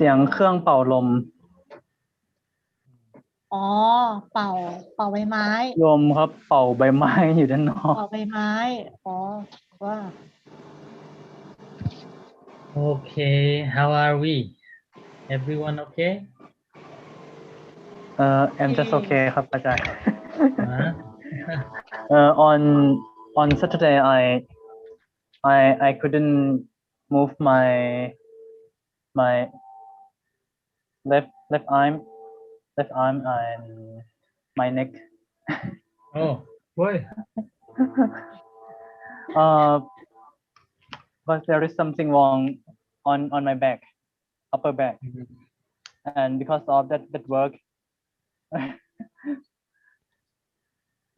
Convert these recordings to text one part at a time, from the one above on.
เสียงเครื่องเป่าลมอ๋อเป่าใบไม้ ลมครับเป่าใบไม้อยู่ด้านนอก เป่าใบไม้อ๋อว่า Okay, how are we? Everyone okay? I'm just okay ครับอาจารย์ Huh? On Saturday I couldn't move my left arm and my neck Oh, why? But there is something wrong on my back, upper back, and because of that work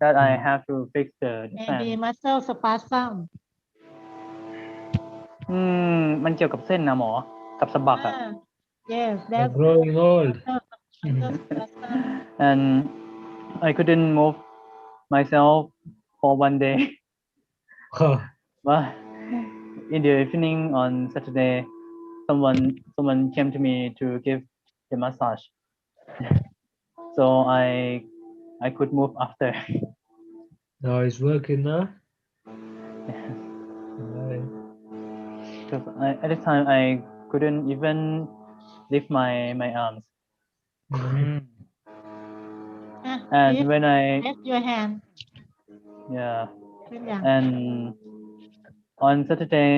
that I have to fix the maybe fan. muscle spasm มันเกี่ยวกับเส้นนะหมอกับสะบักอ่ะ yes You're that's growing old. muscle spasm and I couldn't move myself for one day but in the evening on Saturday someone came to me to give the massage so I could move after. Now it's working now. Right. Because at the time I couldn't even lift my arms. And please when I raise your hand yeah ขึ้นยัง and on Saturday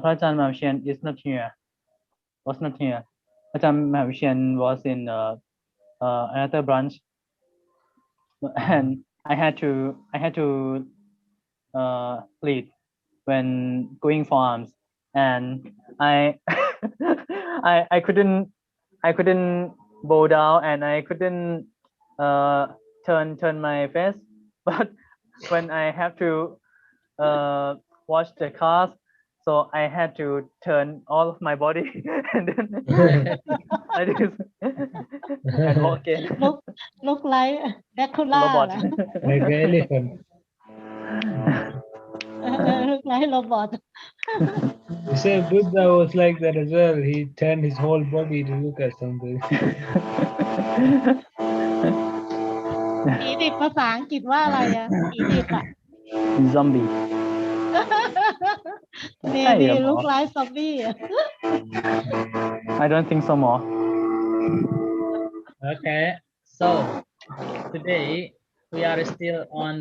พระอาจารย์มหาวิเชียร is not here was not here พระอาจารย์มหาวิเชียร was in another branch and I had to lead when going for arms and I I couldn't bow down and I couldn't turn my face but when I have to watch the cars so I had to turn all of my body and then I just and walk again look like Dracula robot ล่ะ Like an elephant. look like robot You say Buddha was like that as well. He turned his whole body to look at something. ผีดิบภาษาอังกฤษว่าอะไรอะผีดิบอะ zombie เม ใช่ บี เหรอหมอ look like zombie I don't think so หมอ Okay, so today we are still on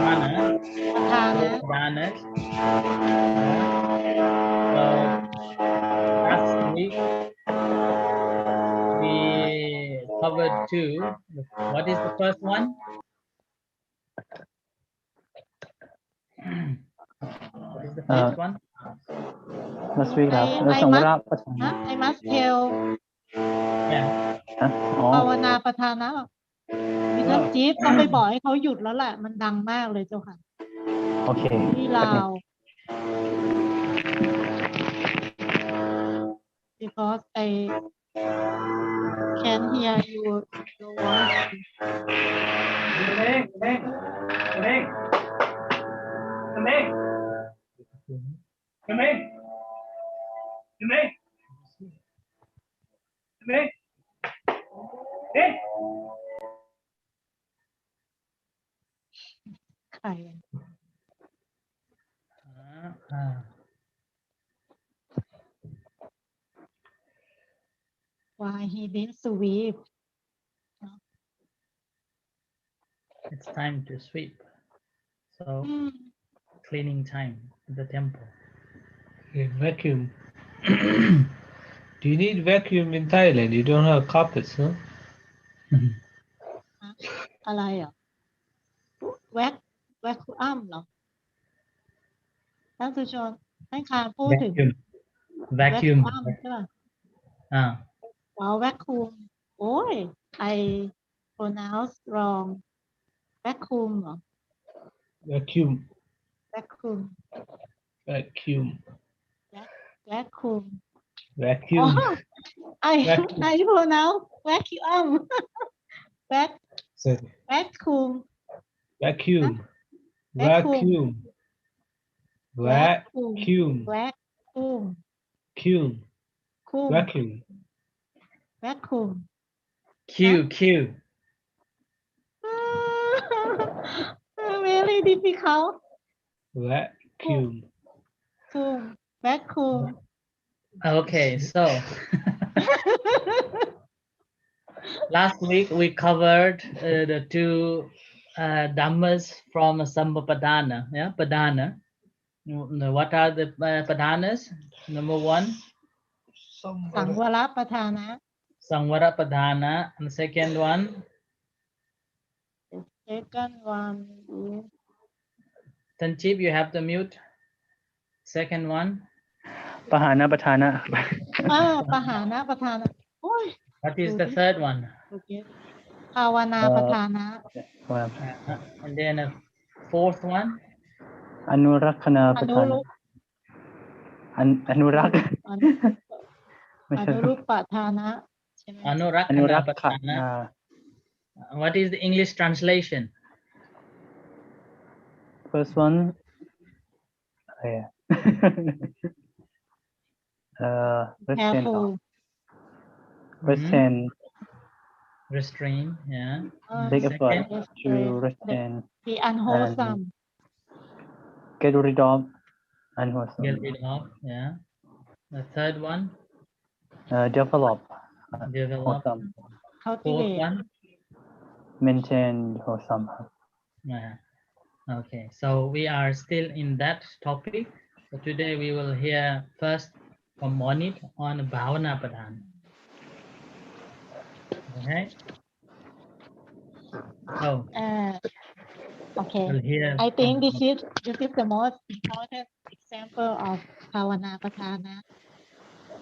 Padhana. ประธานนะ Padhana. So last week we covered two. What is the first one? What is the first one? last week ครับ I สังว must รประธาน I must tell Yeah. อ๋อ ภาวนาประธานะมิสเตอร์จีฟต้องไปบอกให้เขาหยุดแล้วแหละมันดังมากเลยเจ้าค่ะ โอเค ที่ลาว because I can hear your voice ใคร why he didn't sweep It's time to sweep. So cleaning time in the temple. Yeah, vacuum. Do you need vacuum in Thailand? You don't have carpets, no? อะไรอ่ะแว็กอัมเหรอท่านสุชนท่านคาพูดถึง Vacuum. อัมใช่ป่ะ Ah. ว้าวแว็กคูมโอ้ย I pronounce wrong แว็กคูมเหรอ Vacuum. แว็กคูม Vacuum. แว็กคูม Vacuum. I Vacuum. I pronounce vacuum แว็ก So, แว็กคูม vacuum. Vacuum. Vacuum. Vacuum แว็กคูม Vacuum. Vacuum. Vacuum. Vacuum. Q. Very difficult. Vacuum. Vacuum. Okay, so last week we covered the two dhammas from Padhana. Yeah, Padhana. What are the Padhanas? Number one, Sangvara Padhana. Samvara Padhana, and the second one, The second one is Tanchip, you have the mute. Second one, Pahana Patana. Pahana Padhana. Oh, what is do the this. third one? Forget. Bhavana Padhana. And then a fourth one, Anurakkhana Patana. Anurak. Anurup Padhana. Anurakkhana Padhana. What is the English translation? First one. Restrain. Careful. Restrain. Restrain, yeah. Take effort Second, to restrain. Be unwholesome. Get rid of unwholesome. get rid of, yeah. The third one, Develop. develop. Wholesome. Fourth Cultivate. one, Maintain wholesome. yeah. Okay, so we are still in that topic. So today we will hear first from Monit on bhavana Padhana. Okay. So Okay. we'll hear. I think this is the most important example of Bhavana Padhana.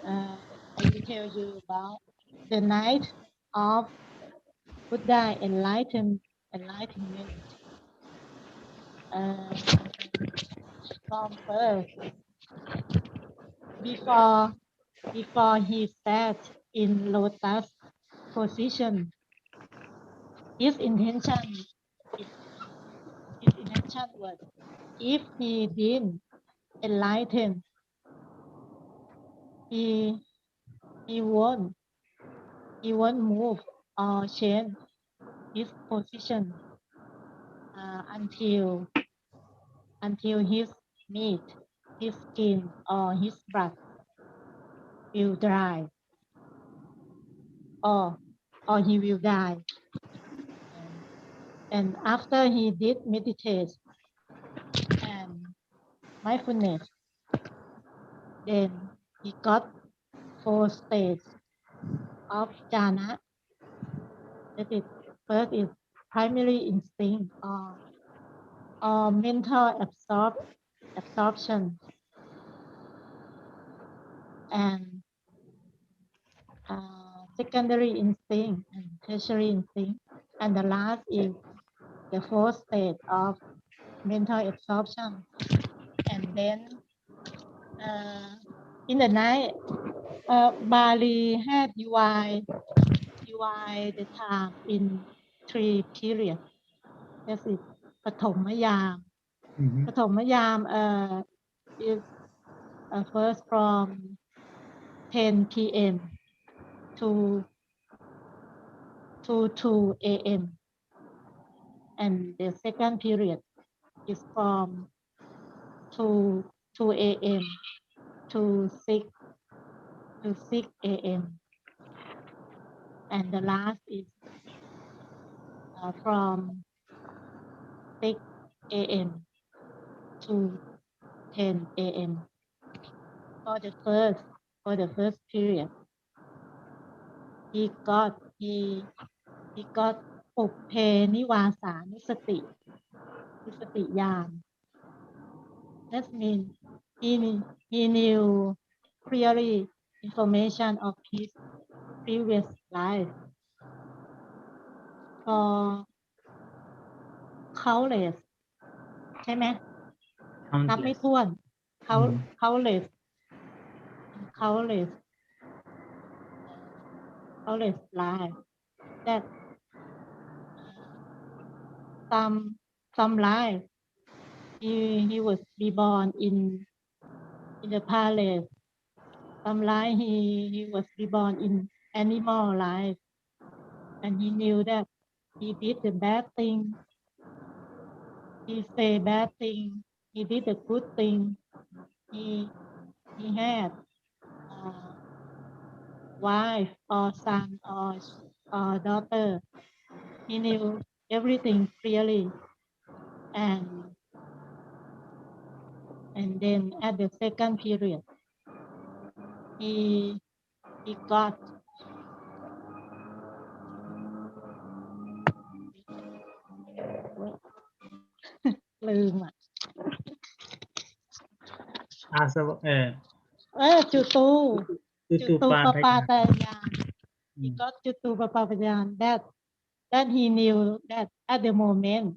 I will tell you about the night of Buddha enlightenment. From birth, before he sat in lotus position, his intention was, if he didn't enlighten, he won't move or change his position until his meat, his skin, or his blood will dry, or he will die. And after he did meditate and mindfulness, then he got 4 states of jhana. That is, first is primary instinct or mental absorption, and secondary instinct and tertiary instinct, and the last is the 4th state of mental absorption. And then in the night, Bali had divided the time in 3 periods. That is Pathommayam. Pathommayam is first from 10 p.m. to 2 a.m. And the second period is from 2 a.m. to 6 a.m. And the last is from 6 a.m. to 10 a.m. For the first period, he got Puppe Nivasa Nusati Yam. That means he knew clearly information of his previous life for countless ใช่ไหม นับไม่ถ้วน countless life that some life he was reborn in the palace life he was reborn in animal life, and he knew that he did the bad thing, he say bad thing, he did the good thing, he had wife or son or daughter. He knew everything clearly, and then at the second period, he gotลืมอ่ะ จุตูปปาตายาน he got จุตูปปาตายาน that he knew that at the moment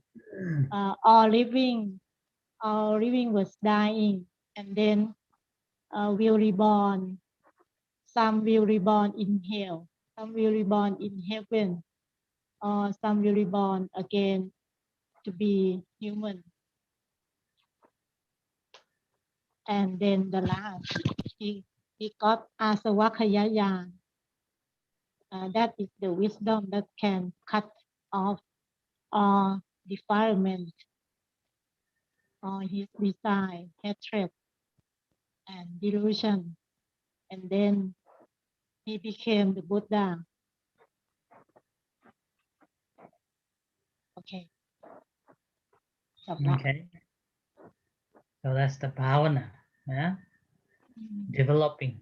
all living was dying, and then will reborn. Some will reborn in hell, some will reborn in heaven, or some will reborn again to be human. And then the last, he got asavakhayayaan. That is the wisdom that can cut off all defilement, all his desire, hatred, and delusion. And then he became the Buddha. Okay. Okay. So that's the bhavana, yeah? Developing.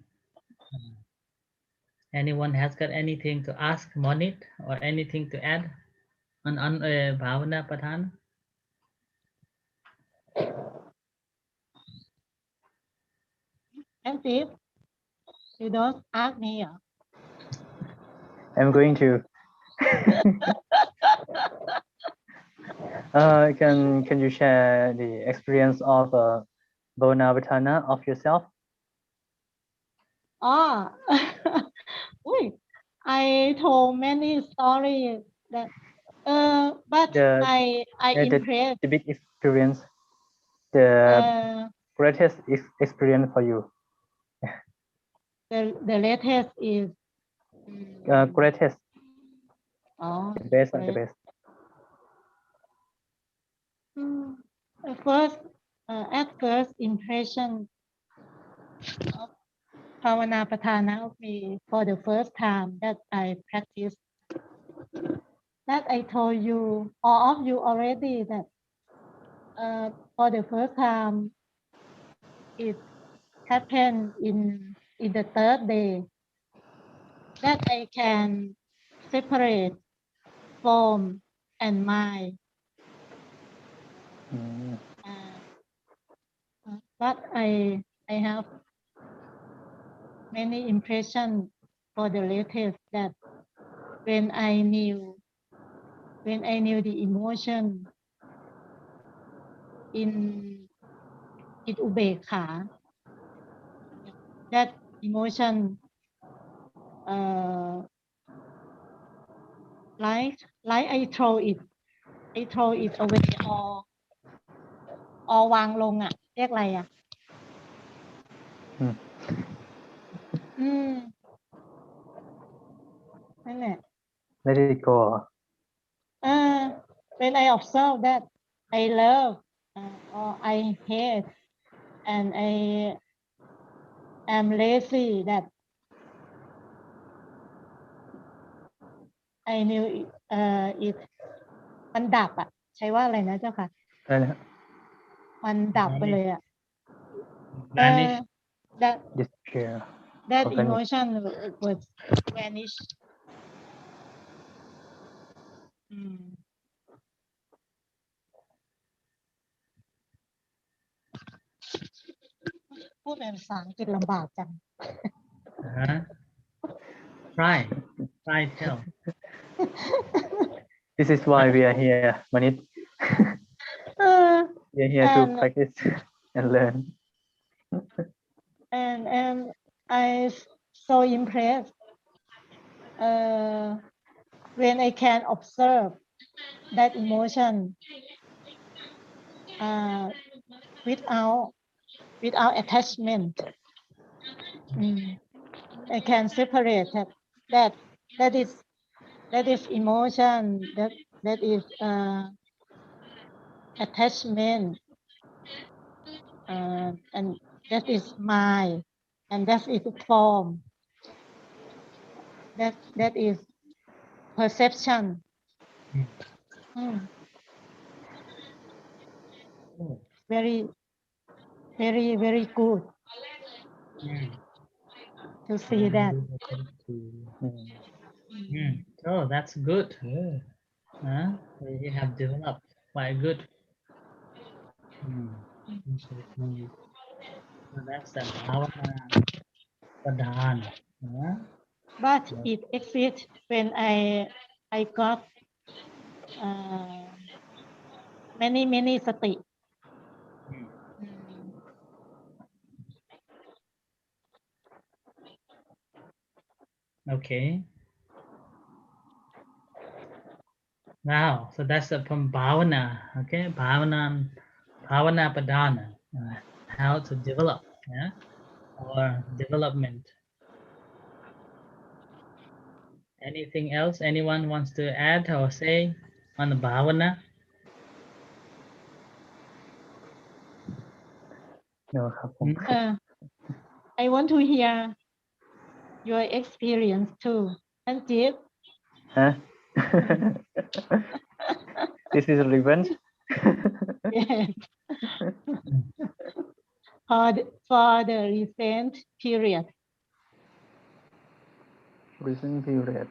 Anyone has got anything to ask Monit or anything to add on bhavana Padhana? And if you don't ask me, I'm going to. Can you share the experience of bhavana Padhana of yourself? oh, I told many stories that, but I impressed. The big experience, the greatest experience for you. The latest is Greatest. the best and the best. At first impression of Bhavana Padhana of me for the first time that I practiced, that I told you, all of you already, that for the first time it happened in the third day, that I can separate form and mind. But I have many impressions for the latest, that when I knew the emotion in ubekha, that emotion like I throw it away, or วางลงอ่ะเรียกอะไรอ่ะนั่นแหละ Let it go. When I observe that I love or I hate, and I am lazy, that I knew it มันดับอ่ะใช้ว่าอะไรนะเจ้าค่ะมันดับไปเลยอ่ะ Vanish. Disappear. That emotion was vanished. พูดเป็นภาษาอังกฤษลำบากจัง Try tell. This is why we are here, Manit. We are here to practice and learn. And I so impressed when I can observe that emotion without attachment. I can separate that that is emotion, that is attachment, and that is mind, and that is form, that is perception. Very very good to see that. Oh, that's good. Yeah. You have developed quite good. So that's the bhavana padhana. But it exists when I got many sati. Okay. Now, so that's from bhavana. Okay, bhavana padhana. How to develop, yeah, or development. Anything else anyone wants to add or say on the bhavana? No ครับผม I want to hear your experience too. And Jeep, Huh? This is revenge. yes. for the recent period. Recent period.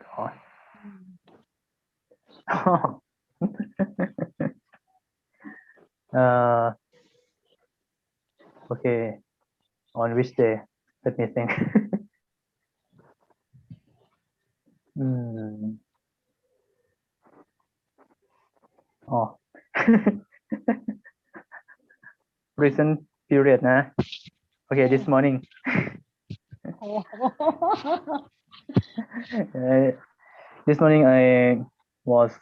Okay. On which day? Let me think. Oh. Recent period นะ Okay, this morning. This morning I was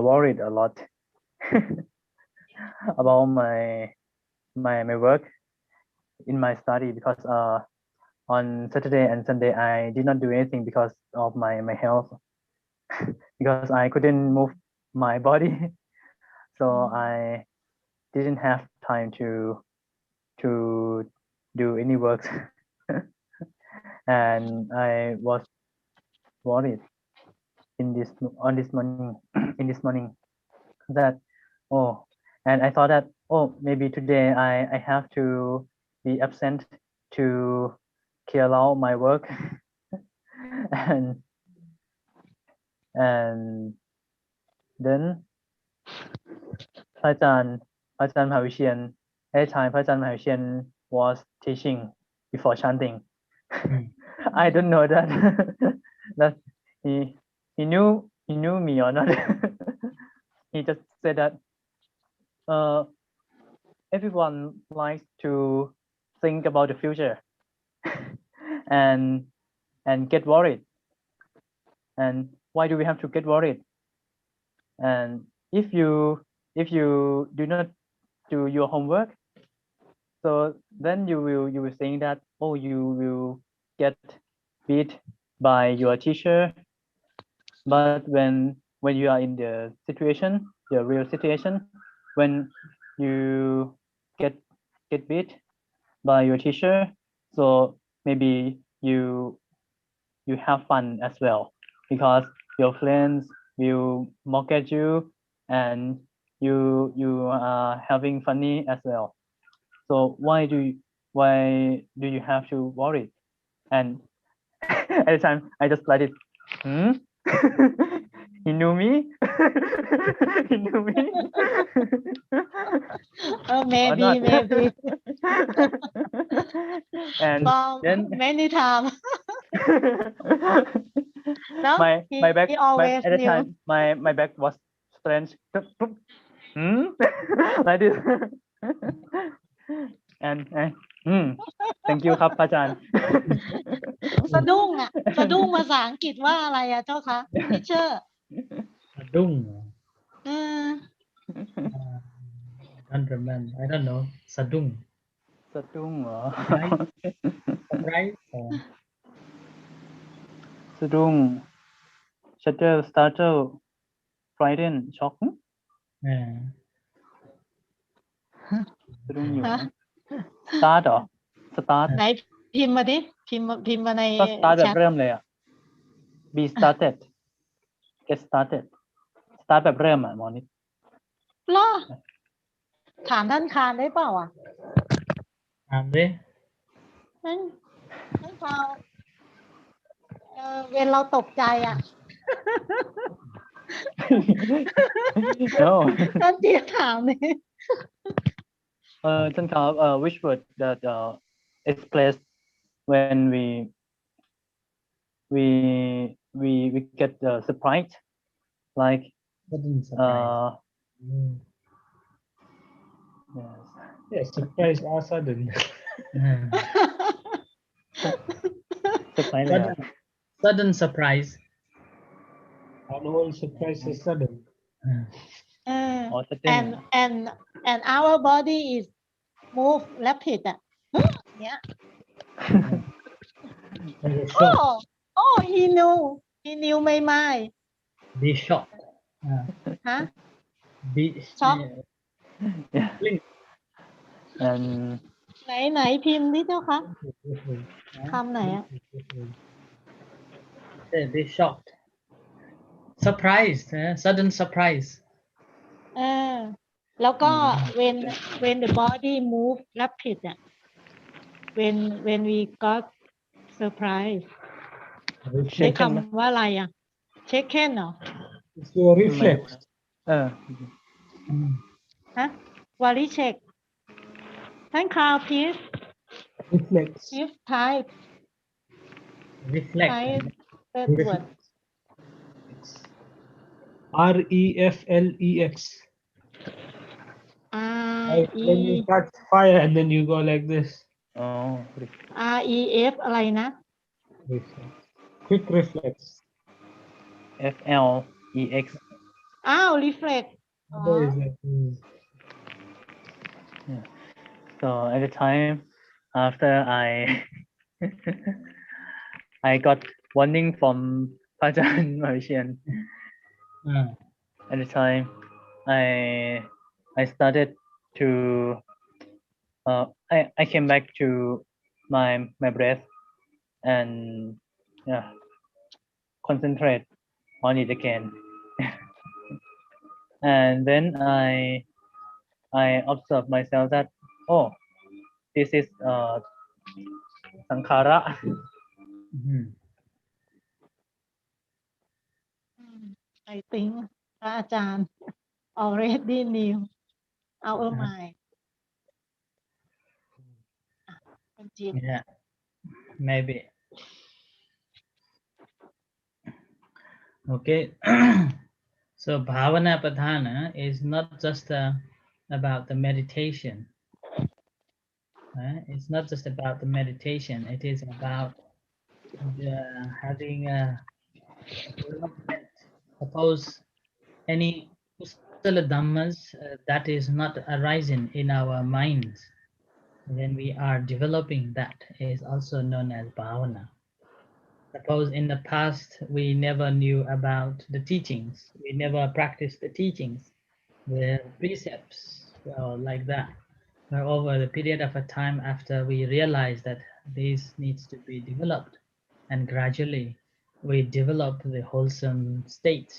worried a lot about my work in my study because on Saturday and Sunday I did not do anything because of my health because I couldn't move my body so I didn't have time to do any work and I was worried in this morning that and I thought that maybe today I have to be absent to clear out my work and then พระอาจารย์มหาวิเชียร at the time พระอาจารย์มหาวิเชียร was teaching before chanting I don't know that that he knew me or not he just said that everyone likes to think about the future and get worried and why do we have to get worried and if you do not do your homework so then you will think that you will get beat by your teacher but when you are in the situation the real situation when you get beat by your teacher so maybe you have fun as well because your friends will mock at you and you are having funny as well so why do you have to worry and at the time I just let it he knew me he knew me Maybe and then many times. No, my back he always at the knew. time my back was strange like this and thank you ครับอาจารย์ สะดุ้งภาษาอังกฤษว่าอะไรอะเจ้าคะทีเชอร์ สะดุ้ง I don't remember. I don't know. สะดุ้ง สะดุ้งเหรอ สะ surprise? Sudung, shuttle, startle, frightened, shocking. Yeah. Sudung nhiều ฮะ lắm. Start เหรอ Start ไหนพิมพ์มาดิพิมพ์มาใน ก็ start แบ แช บ ท เริ่มเลยอ่ะ be started get started start แบบเริ่มอ่ะหมอนิด เหรอถามท่านคานได้เปล่าอ่ะ Andre? ท่านคานเวลเราตกใจอ่ะ no ท่านเจียถามนี่ ท่านครับwhich word that express when we get surprised like Sudden surprise. yes Yeah, surprise or sudden. surprise เลยอ่ะ Sudden surprise. On whole, surprise is sudden. อ๋อ sudden and our body is move rapid อ่ะเนี้ย Like a shock. oh he knew my mind Be shocked. ฮะ Be Shock. yeah blink. and ไหนพิมพ์ดิเจ้าคะคำไหนอ่ะ Be shocked. Surprised. Sudden surprise. แล้วก็ when the body move rapid อ่ะ when we got surprise ใช้ shaken ไหม คำว่าอะไรอ่ะ shaken เหรอ It's your reflex. เออ ฮะ body check ท่านคราว please Reflex. give type Reflect. type that word Reflex. Like when you RE catch fire and then you go like this. อ๋อ REF อะไรนะ Reflex. Quick reflex. FLEX อ้าว reflect อ๋อ Other is like this. so at the time after I got warning from พระอาจารย์มาวิเชียน at the time I started to I came back to my breath and yeah concentrate on it again and then I observe myself that oh this is sankhara I think พระอาจารย์ already knew our mind คุณจิม Yeah, maybe. Okay. So bhavana padhana is not just about the meditation. It's not just about the meditation. It is about having a development. Suppose any kusala dhammas that is not arising in our minds, when we are developing that is also known as bhavana. Suppose in the past we never knew about the teachings, we never practiced the teachings, the precepts, or like that. But over the period of a time after we realize that this needs to be developed, and gradually we develop the wholesome state.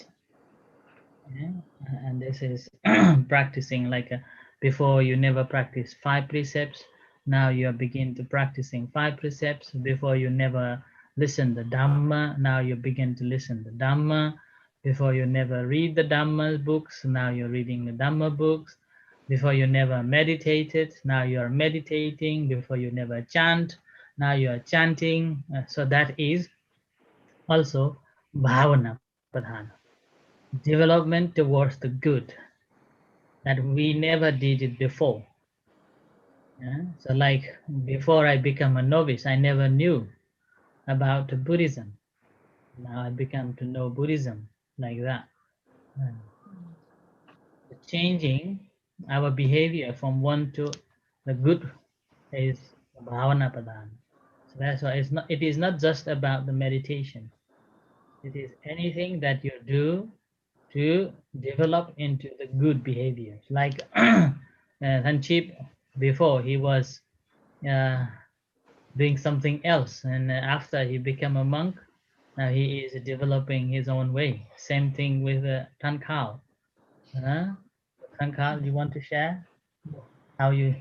And this is practicing like before you never practice 5 precepts, now you are begin to practicing 5 precepts. Before you never listen the Dhamma, now you begin to listen the Dhamma. Before you never read the Dhamma books, now you're reading the Dhamma books. Before you never meditated, now you are meditating. Before you never chant, now you are chanting. So that is also bhavana padhana, development towards the good that we never did it before. So like before I become a novice, I never knew about Buddhism. Now I become to know Buddhism like that. Changing our behavior from one to the good is bhavana padhana. So That's why it is not just about the meditation. It is anything that you do to develop into the good behaviors. Like Sanchip, before he was uh, doing something else, and after he became a monk, now he is developing his own way. Same thing with Tankal. Huh? Tankal, you want to share how you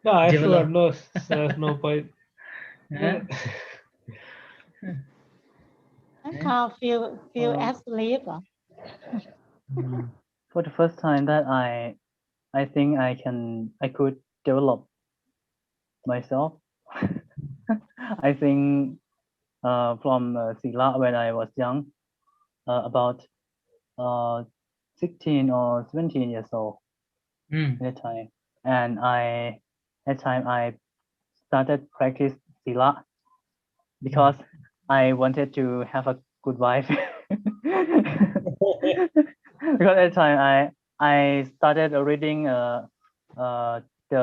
No, everyone develop? knows. So there's no point. Huh? And Eh? how feel Um, asleep. Mm. for the first time that I think I could develop myself. I think from Sila when I was young, about uh, 16 or 17 years old Mm. at that time, and I started practice Sila because I wanted to have a good wife. Because at the time I started reading the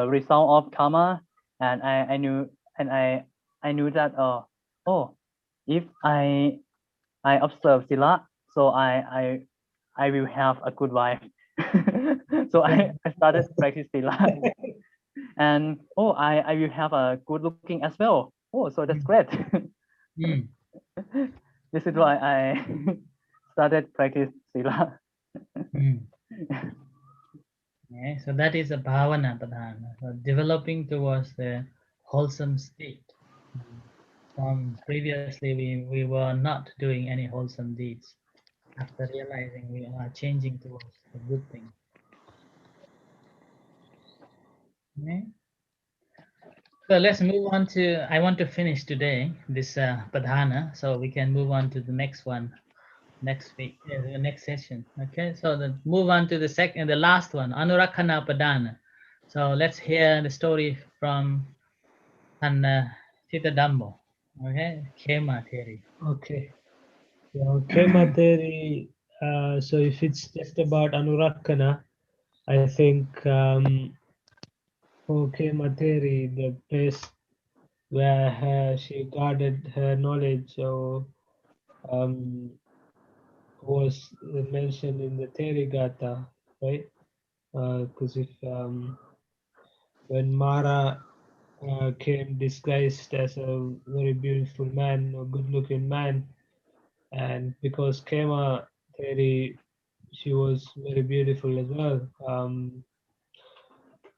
result of karma, and I knew and I knew that oh, if I observe sila, so I will have a good wife. So I started practice sila, and oh, I will have a good looking as well. Oh, so that's great. Mm. This is why I started practice sila. Mm. Yeah, so that is a bhavana padhana, so developing towards the wholesome state. Mm. Previously, we were not doing any wholesome deeds. After realizing, we are changing towards the good thing. Okay? So let's move on to. I want to finish today this padhana, so we can move on to the next one next week, the next session. Okay, so move on to the second, the last one, anurakkhana padhana. So let's hear the story from Anna Chitadambo. Okay, Kema Theri. Okay. So Kema theory. So if it's just about anurakkhana, I think for Kema theory, the place where she guarded her knowledge or um, was mentioned in the Therigatha, right? Because if when Mara came disguised as a very beautiful man, a good-looking man, and because Kema Theri, she was very beautiful as well.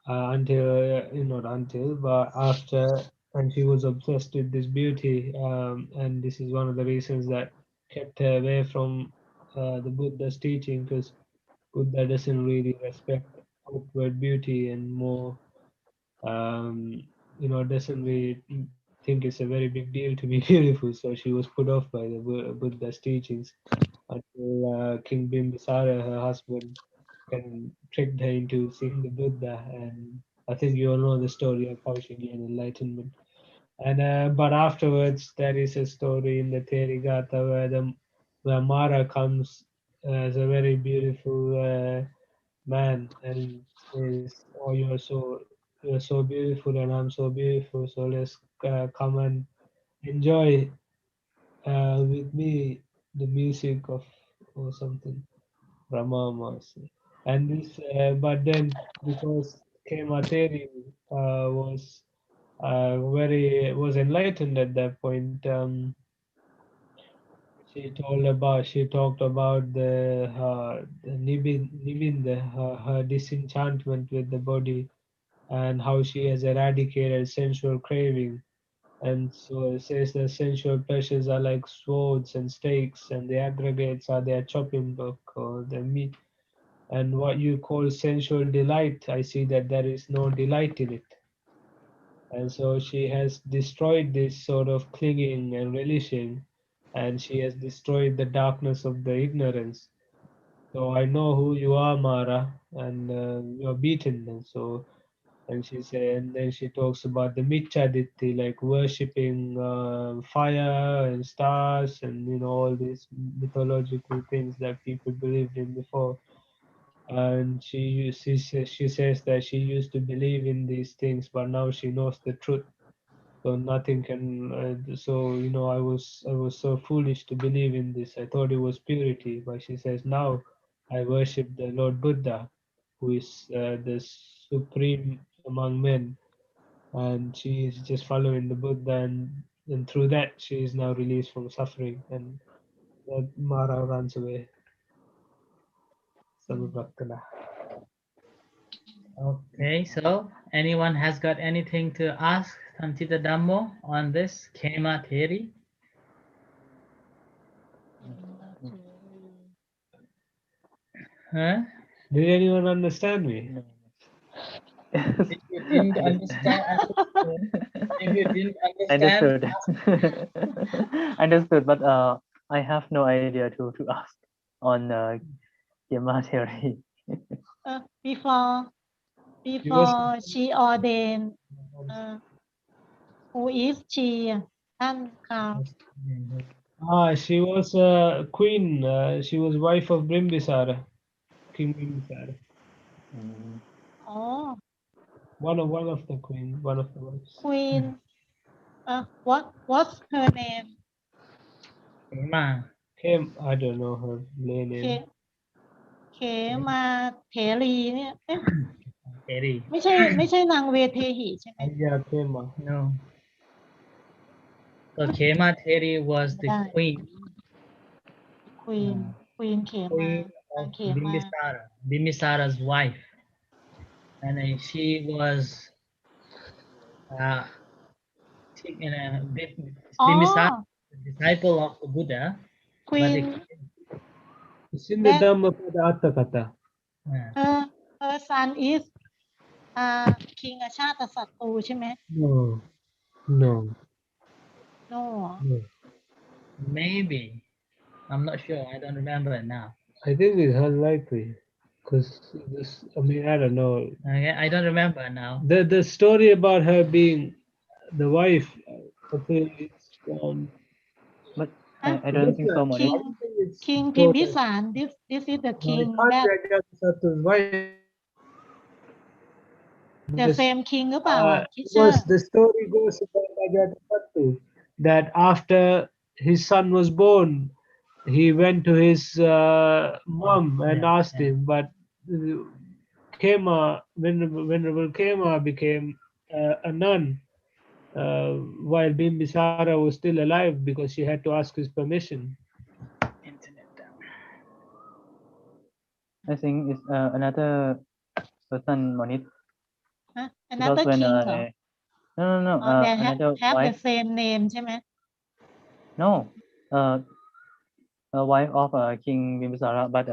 Until not until, but after, and she was obsessed with this beauty, and this is one of the reasons that kept her away from the Buddha's teaching, because Buddha doesn't really respect outward beauty and more, um, doesn't really think it's a very big deal to be beautiful. So she was put off by the Buddha's teachings until King Bimbisara, her husband, can tricked her into seeing the Buddha. And I think you all know the story of how she gained enlightenment. And but afterwards, there is a story in the Therigatha where Mara comes as a very beautiful man and says, "Oh, you're so beautiful, and I'm so beautiful. So let's come and enjoy with me the music of or something." Rama Masi. And this, but then because Kemateri was enlightened at that point, she talked about the Nibin, her disenchantment with the body, and how she has eradicated sensual craving. And so it says the sensual pleasures are like swords and stakes, and the aggregates are their chopping block or the meat. And what you call sensual delight, I see that there is no delight in it. And so she has destroyed this sort of clinging and relishing, and she has destroyed the darkness of the ignorance. So I know who you are, Mara, and you're beaten. And then she talks about the Michaditti, like worshipping fire and stars, and all these mythological things that people believed in before. And she says that she used to believe in these things, but now she knows the truth. So nothing can. So I was so foolish to believe in this. I thought it was purity, but she says now I worship the Lord Buddha, who is the supreme among men, and she is just following the Buddha, and through that she is now released from suffering, and that Mara runs away. Anurakkhana. Okay, so anyone has got anything to ask Santita Dhammo on this Kema theory? Huh? Did anyone understand me? No. If you didn't Understand. understand, if you didn't understand, Understood. Understood, but I have no idea to ask on Gemma theory. Before She was she ordained, who is she? ท่านคราว she was a queen. She was wife of Bimbisara, King Bimbisara. Mm. อ๋อ One of the queen, one of the wives. Queen what's her name Kema Came, I don't know her lay เค name. เขมาเถรีเนี่ยเอ๊ะ theory. ไม่ใช่นางเวเทหิใช่ไหม Aya Kema. No. So Kema theory was the Right. queen, Queen เขมา queen นา of งเขมา Bimbisara, Bimbisara's wife, and then she was uh,อ๋อ Bimbisara, the disciple of the Buddha, but Queen It's in the that Dhammapada Atthakatha. her son is King ชาติศัตรูใช่ไหม No, no, no no. maybe, I'm not sure, I don't remember it now. I think it's unlikely. Because this, I mean, I don't know. Okay, I don't remember now. The story about her being the wife, I think it's But I don't think so, Monique. King พิม told พิ that- สาร this is the no, it king can't that be Ajatasattu's wife. the This- same king หรือเปล่า was teacher the story goes about Ajatasattu that after his son was born, he went to his mom and Yeah, asked him, but Kema, Venerable Kema became a nun while Bimbisara was still alive because she had to ask his permission. internet down. I think it's another person, Monique. another Because when king เหรอ no, they another have the wife. same name ใช่ไหม No, a wife of King Bimbisara, but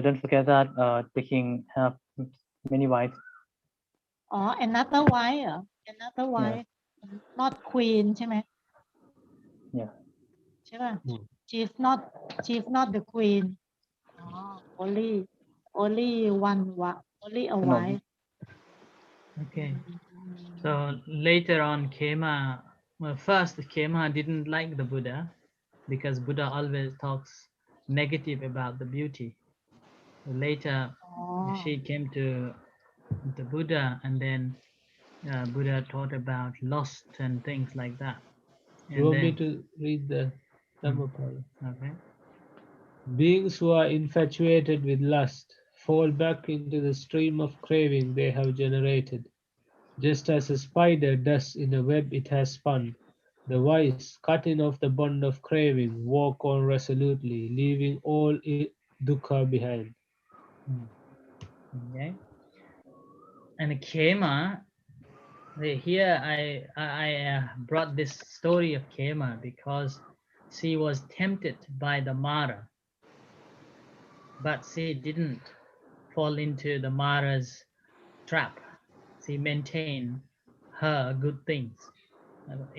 don't forget that the king have many wives. อ๋อ another wife เหรอ another wife not queen ใช่ไหม Yeah. ใช่ป่ะ Hmm. she's not the queen อ๋อ only one only a No. wife Okay, so later on Kema, well, first Kema didn't like the Buddha because Buddha always talks negative about the beauty. Laterอ๋อ she came to the Buddha, and then Buddha taught about lust and things like that. You And want me then, to read the Dhammapada? okay, Beings who are infatuated with lust fall back into the stream of craving they have generated. Just as a spider does in a web it has spun, the wise, cutting off the bond of craving, walk on resolutely, leaving all dukkha behind. okay. And Kema, here I brought this story of Kema because she was tempted by the Mara, but she didn't fall into the Mara's trap. She maintained her good things.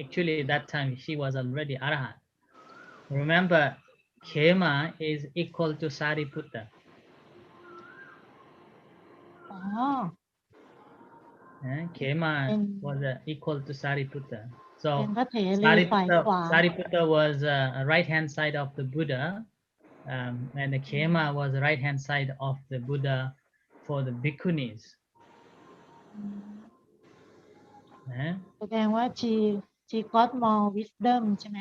Actually, that time she was already Arhat. Remember, Kema is equal to Sariputta. อ๋อ Kema And- was equal to Sariputta. So เป็นพระเถรีฝ่ายขวา Sariputta was right hand side of the Buddha, and the Kema was the right hand side of the Buddha for the bhikkhunis. นะ แสดงว่า she got more wisdom ใช่ไหม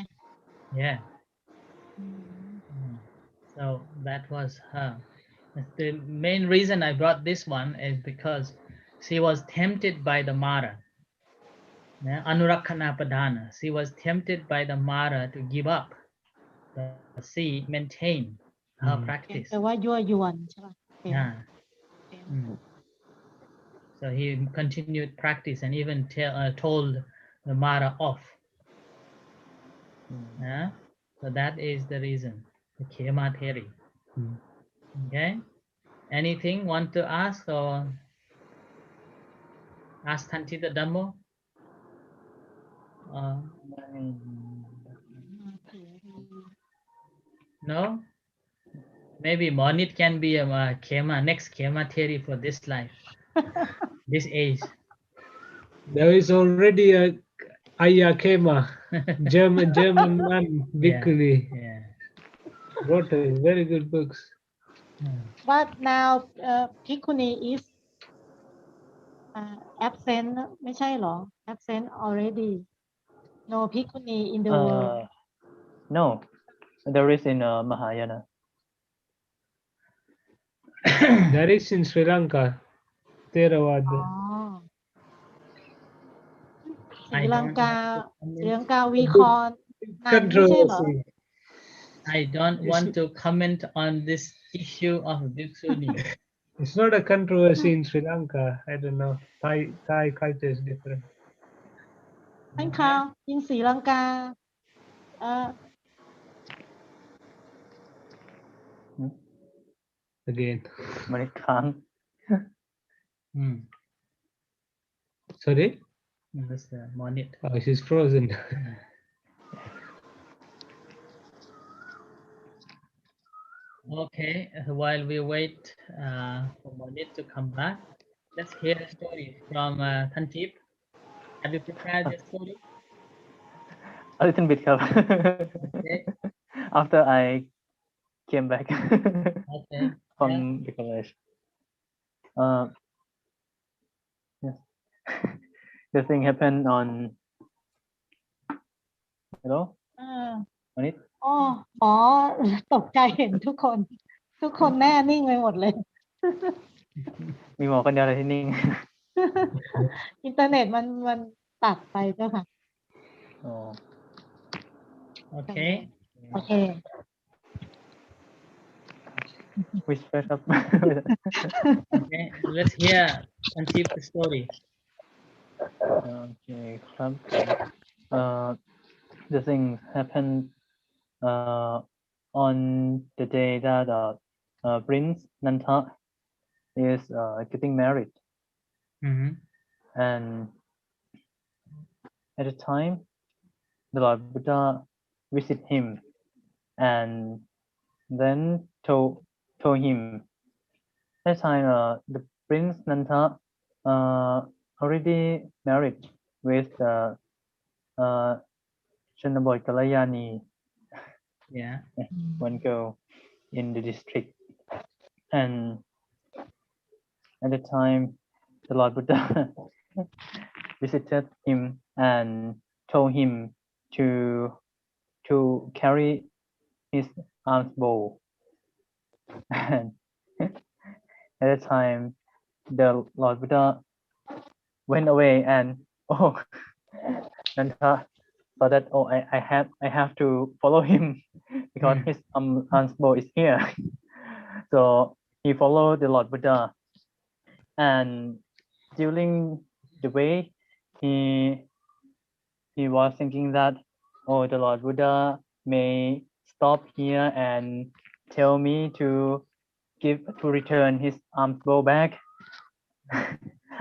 yeah อืม so that was her. The main reason I brought this one is because she was tempted by the Mara. Anurakkhana Padhana. She was tempted by the Mara to give up, but she maintained her practice. แปลว่ายั่วยวนใช่ป่ะ Yeah. So he continued practice and even told the Mara off. So that is the reason. The Khema theory. Okay. Anything want to ask or ask Tantita Dhammo? No? Maybe Monit can be a Khema, next Khema theory for this life, this age. There is already a Ayya Kema, German man, Bhikkhuni, Yeah. wrote very good books. but now Bhikkhuni is absent ไม่ใช่เหรอ absent already no Bhikkhuni in the world No, there is in Mahayana. There is in Sri Lanka, Theravada. อ๋อศรีลังกาwe call นันไม่ใช่เหรอ Controversy. I don't want to comment on this issue of Bhikshuni. It's not a controversy in Sri Lanka. I don't know. Thai culture is different. ท่านคะin ศรีลังกาAgain. Manikan. Sorry? That's the Monit. Oh, she's frozen. Okay, while we wait for Monit to come back, let's hear a story from Tantip. Have you prepared the story? A little bit, Okay. After I came back Okay. from the college. Yes. The thing happened on. Hello, Manit. อ๋อหมอตกใจเห็นทุกคนแน่นิ่งไปหมดเลย มีหมอคนเดียวเลยที่นิ่ง อินเทอร์เน็ตมันตัดไปเจ้าค่ะ Okay. โอเค Whisper up. Okay. Let's hear Tantip's story. Okay, ครับ the thing happened on the day that Prince Nanta is getting married, and at the time the Lord Buddha visit him and then told him that time the Prince Nanta already married with Chanaboi Kalayani, Yeah. one girl in the district, and at the time the Lord Buddha visited him and told him to carry his alms bowl. And at the time the Lord Buddha went away and Nanta thought that I have to follow him because his alms bowl is here. So he followed the Lord Buddha, and during the way he was thinking that the Lord Buddha may stop here and tell me to return his alms bowl back.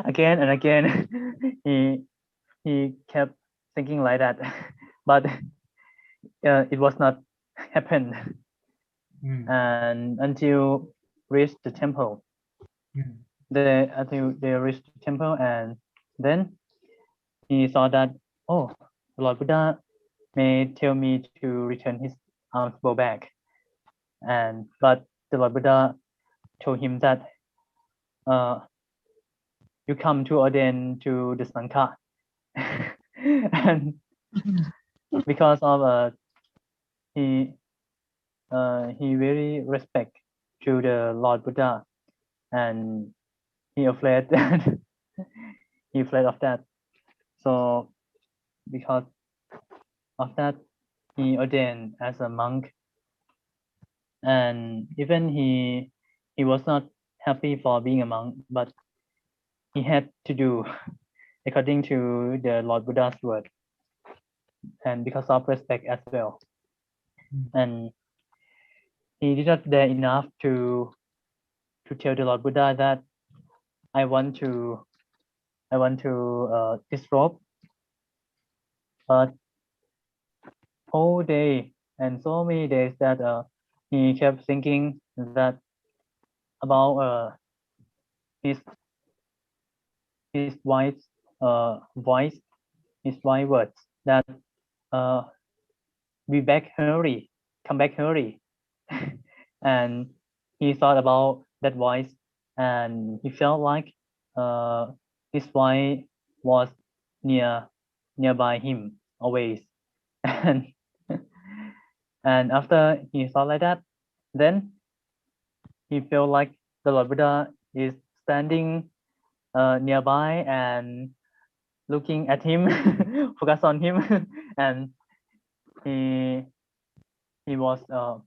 Again and again he kept thinking like that, but it was not happened. And until reached the temple, until they reached the temple, and then he saw that the Lord Buddha may tell me to return his alms bowl back, but the Lord Buddha told him that you come to ordain to the Sangha, And because of he very respect to the Lord Buddha, and he afraid that he afraid of that. So because of that, he ordained as a monk, and even he was not happy for being a monk, but he had to do according to the Lord Buddha's word, and because of respect as well. And he did not dare enough to tell the Lord Buddha that I want to disrobe, but whole day and so many days that he kept thinking that about his wife's voice, his wife's words, that uh, be back hurry, come back hurry. And he thought about that voice, and he felt like his wife was nearby him always. And and after he thought like that, then he felt like the Lord Buddha is standing nearby and looking at him, focus on him, and he was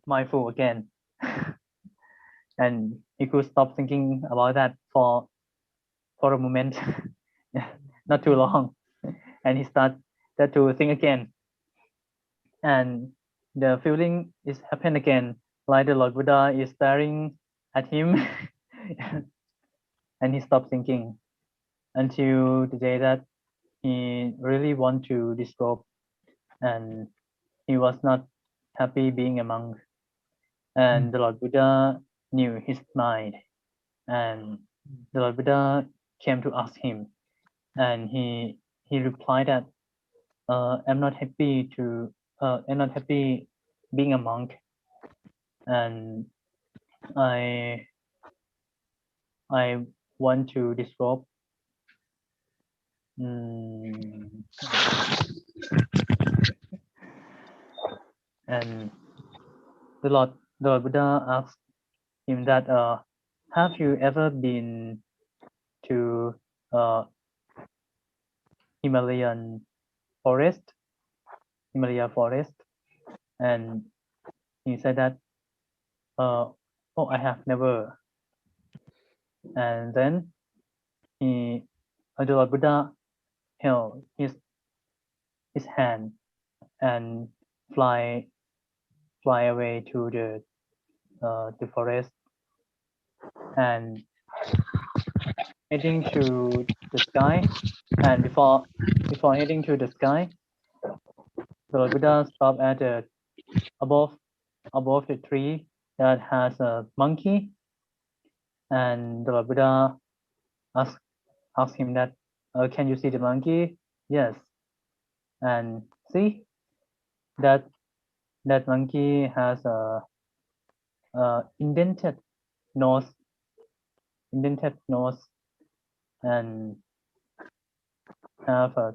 mindful again. And he could stop thinking about that for a moment, not too long, and he started to think again, and the feeling is happen again, like the Lord Buddha is staring at him. And he stopped thinking until the day that he really want to disrobe, and he was not happy being a monk. And the Lord Buddha knew his mind, and the Lord Buddha came to ask him, and he replied that I'm not happy being a monk, and I want to disrobe. And the Lord Buddha asked him that have you ever been to Himalaya forest? And he said that oh, I have never. And then the Lord Buddha held his hand and fly away to the forest, and heading to the sky. And before heading to the sky, the Lord Buddha stopped at above the tree that has a monkey, and the Lord Buddha asked him that, can you see the monkey? Yes. And see that monkey has a indented nose, and have a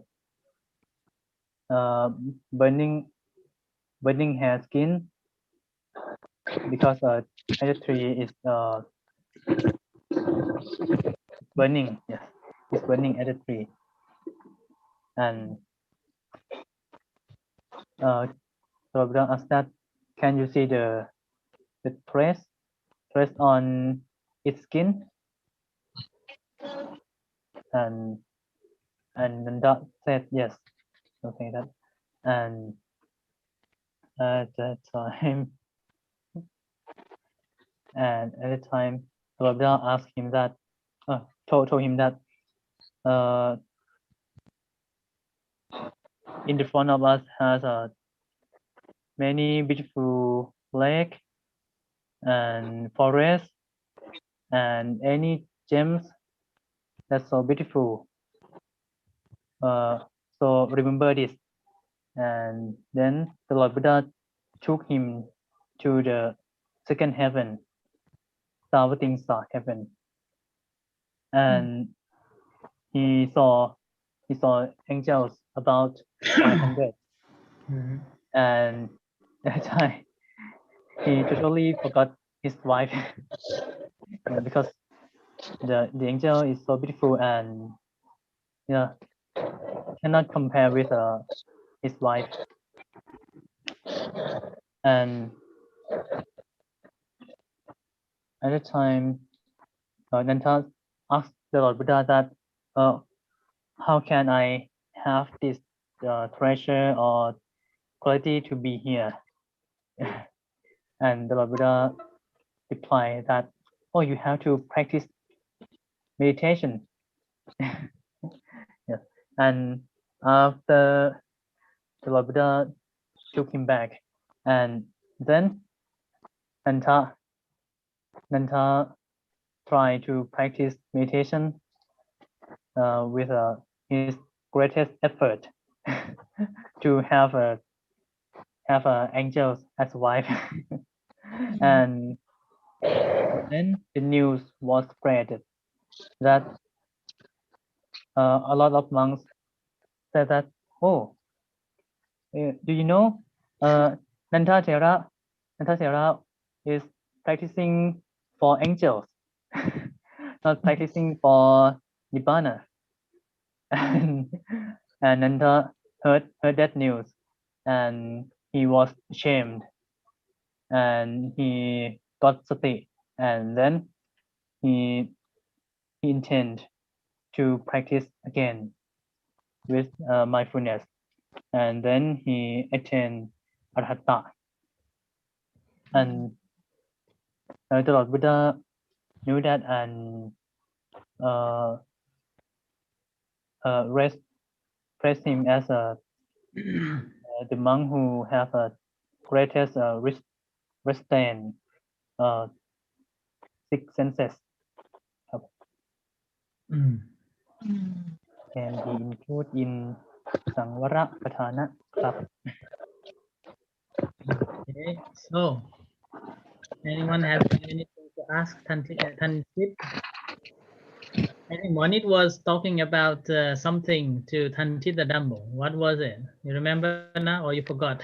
burning hair skin, because the tree is burning. Yes, it's burning at the tree. And Buddha asked that, can you see the trace on its skin? And Nanda said yes, something like that. And at that time, Buddha asked him that, told him that in the front of us has many beautiful lake and forest and any gems that's so beautiful. So remember this. And then the Lord Buddha took him to the second heaven, Savatimsa heaven, and he saw he saw angels about 500, Mhm. and that time he totally forgot his wife. Yeah, because the angel is so beautiful and yeah, cannot compare with his wife. And at the time, Nanta asked the Lord Buddha that, how can I have this treasure or quality to be here? And the Lord Buddha replied that, oh, you have to practice meditation. Yeah. And after the Lord Buddha took him back, and then Nanta tried to practice meditation with his greatest effort to have angels as wife. And then the news was spread that a lot of monks said that, oh, do you know Nanta Thera is practicing for angels, not practicing for Nibbana. And Nanta heard that news, and he was ashamed, and he got sati, and then he intend to practice again with mindfulness, and then he attained arhata. And the Lord Buddha knew that and praised him as the monk who have a greatest restraint six senses. Mm. Can be included in Sangvara Padhana. Okay, so anyone has anything to ask Tanchip? I think Monit was talking about something to Tanchit the Dambo. What was it? You remember now or you forgot?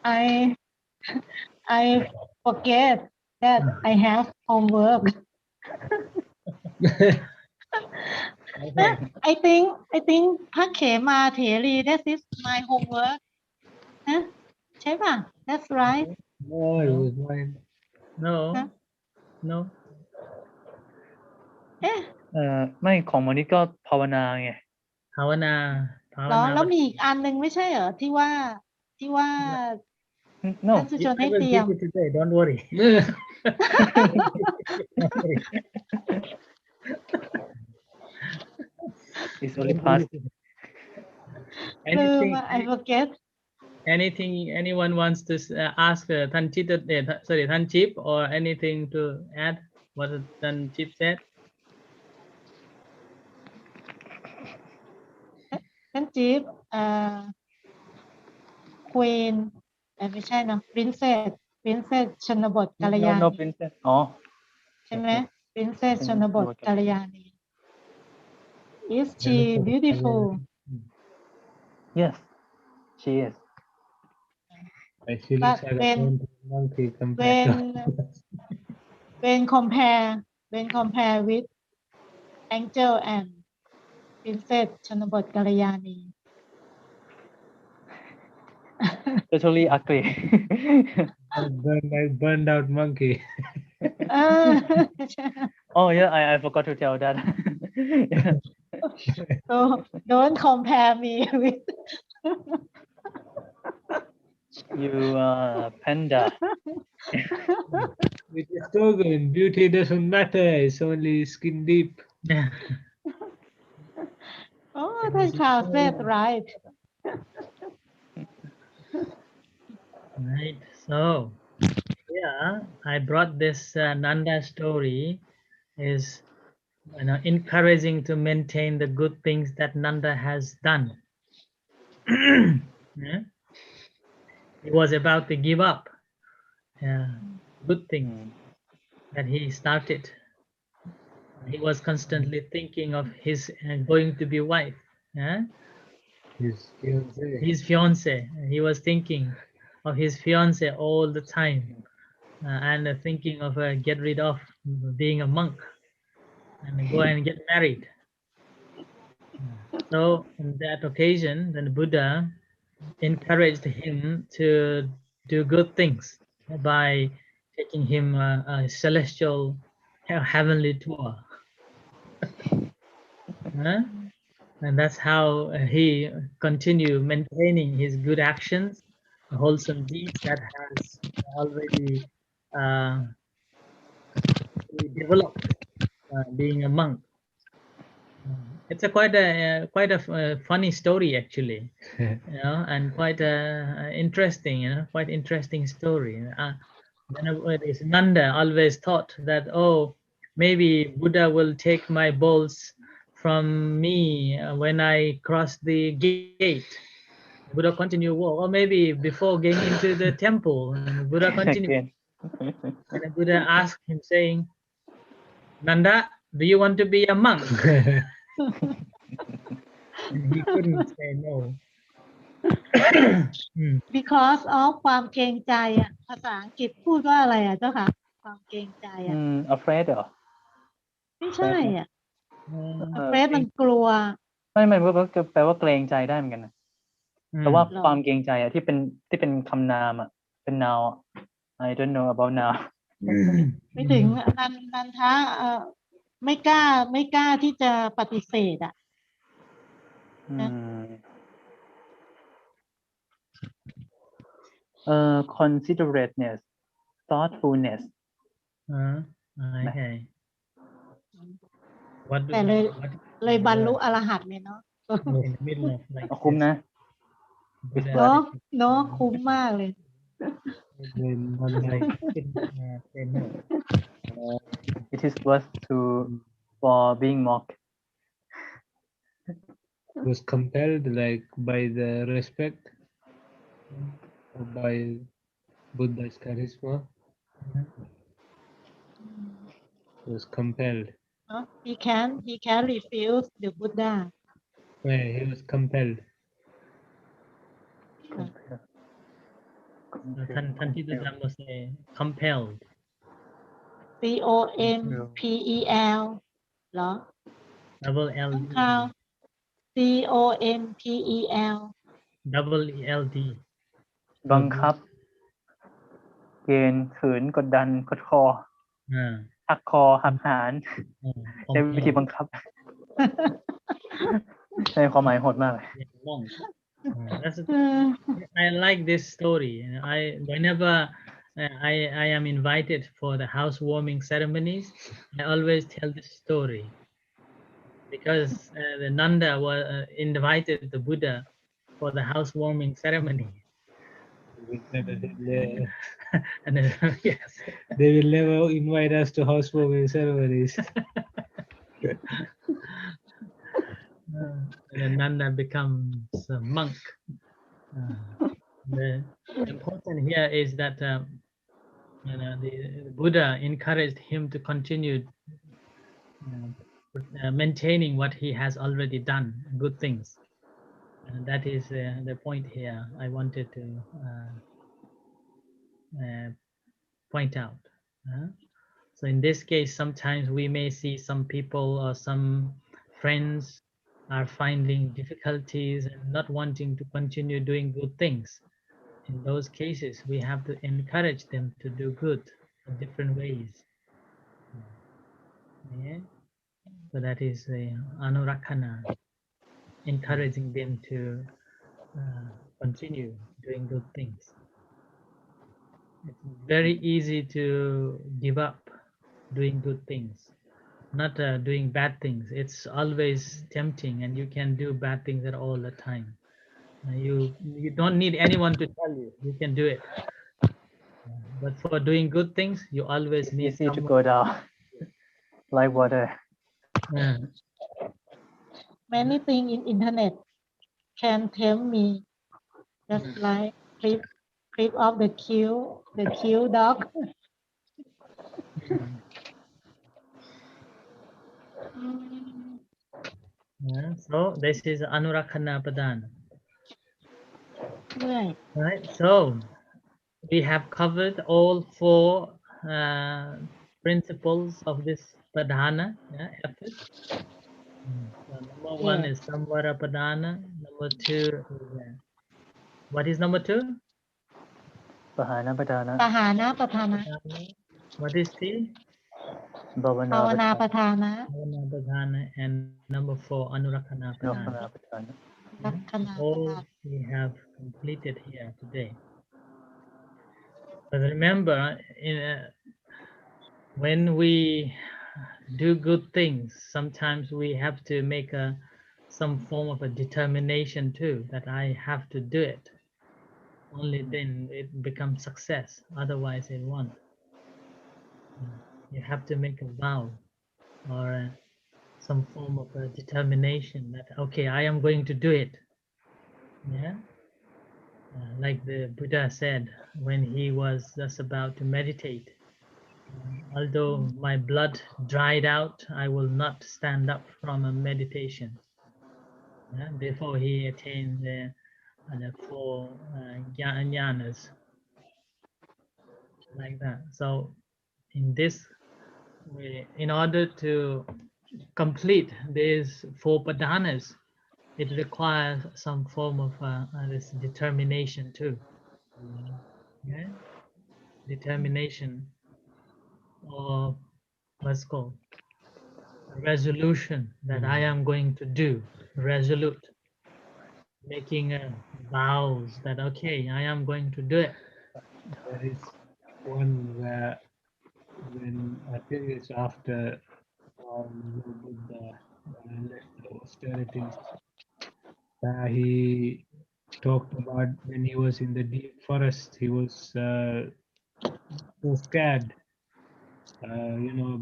I forget that I have homework. Okay. I think พระเขมาเถรี that is my homework นะใช่ป่ะ that's right No, it was mine. No, Huh? no. เอ๊ะ ไม่ของมันนี่ก็ภาวนาไง Bhavana, เหรอ Bhavana. แล้วมีอีกอันหนึ่งไม่ใช่เหรอที่ว่า no ท่านสุชน I ให้ will เตรียม teach it today. Don't worry. it's only past ลืม Anything, อ่ะ I forget anything anyone wants to ask Tanchit, sorry, Tanchip, or anything to add what Tanchip said? ท่านจิ๊บQueen ไม่ใช่เนอะ Princess ชนบทกัลยา no ณี princess อ๋อ ใช่ไหม Princess ชนบท ชนบท กัลยาณี Is she beautiful yes she is She But looks like a when- monkey compared to when compare with Angel and Princess ชนบทกัลยาณี totally ugly burned out monkey. เออ oh yeah I forgot to tell that Yeah. so don't compare me with you panda With the slogan, beauty doesn't matter, it's only skin deep. Yeah. oh ท่านข่าว said right Right. So, yeah, I brought this Nanda story is encouraging to maintain the good things that Nanda has done. Yeah. He was about to give up. Yeah. Good thing that he started. He was constantly thinking of his going to be wife, His fiance. his fiance. He was thinking of his fiance all the time, and thinking of get rid of being a monk and go and get married. So on that occasion, then Buddha encouraged him to do good things by taking him a celestial heavenly tour. Huh? And that's how he continued maintaining his good actions, wholesome deeds that has already uh, developed being a monk. It's a quite a funny story actually, and quite interesting, quite interesting story. This Nanda always thought that, oh, maybe Buddha will take my bowls from me when I cross the gate. Buddha continue walk, or maybe before getting into the temple, and Buddha continue. Again. And Buddha asked him, saying, Nanda, do you want to be a monk? And he couldn't say no. because of ความเกรงใจอ่ะภาษาอังกฤษพูดว่าอะไรอ่ะเจ้าค่ะความเกรงใจอ่ะ afraid เหรอ ไม่ใช่อ่ะ Uh, afraid มันกลัว ไม่ก็แปลว่าเกรงใจได้เหมือนกันนะแต่ว่าความเกรงใจอะที่เป็นคำนามอะเป็น noun อะ I don't know about now ไม่ถึงนันทะไม่กล้าที่จะปฏิเสธอ่ะ considerateness thoughtfulness okay. What do แต่เลยบรรลุอรหัตเลยเนาะ in the middle of like คุ้มนะ เนาะคุ้มมากเลย Then one like night, say no. it is worth to for being monk was compelled like by the respect or by Buddha's charisma. Was compelled. he can refuse the Buddha Yeah, he was compelled. ท่านที่จะจำว่า say compelled COMPEL เหรอ double L D COMPEL double L D บังคับเกณฑ์ขืนกดดันกดคอหักคอหักหานใช้วิธีบังคับใช่ความหมายโหดมากเลย I like this story. Whenever I am invited for the housewarming ceremonies, I always tell this story because the Nanda was invited the Buddha for the housewarming ceremony. And then, yes, They will never invite us to housewarming ceremonies. And then Nanda becomes a monk. The important here is that the Buddha encouraged him to continue maintaining what he has already done, good things. And that is the point here I wanted to point out. So in this case, sometimes we may see some people or some friends are finding difficulties and not wanting to continue doing good things. In those cases, we have to encourage them to do good in different ways. Yeah? So that is the anurakkhana, encouraging them to continue doing good things. It's very easy to give up doing good things, not doing bad things. It's always tempting, and you can do bad things at all the time. You don't need anyone to tell you. You can do it. But for doing good things, you always it's need easy to someone. go down like water many things in internet can tell me just like clip of the cute dog Yeah, so this is anurakkhana padhana. Right. Right, so we have covered all four principles of this padhana, yeah, effort. So number one Yeah. is samvara padhana. Number two is what is number two? Padhana, Padhana, Padhana, Padhana. Padhana. What is three? Bhavana, Bhavana, Padhana, Padhana. Bhavana padhana, and number four anurakkhana padhana. Anurakkhana, Padhana. Lakhana, All Padhana. we have completed here today. But remember, when we do good things, sometimes we have to make some form of a determination too, that I have to do it. Only then it becomes success. Otherwise, it won't. You have to make a vow or some form of a determination that, okay, I am going to do it. Yeah. Like the Buddha said when he was just about to meditate, although my blood dried out, I will not stand up from a meditation. Before he attained the four jhanas, like that. So in this way, in order to complete these four padhanas, it requires some form of this determination too. Yeah, determination, or what's called resolution, that I am going to do. Resolute, making vows that, okay, I am going to do it. There is one where when I think it's after Buddha left the austerities, he talked about when he was in the deep forest, he was so scared,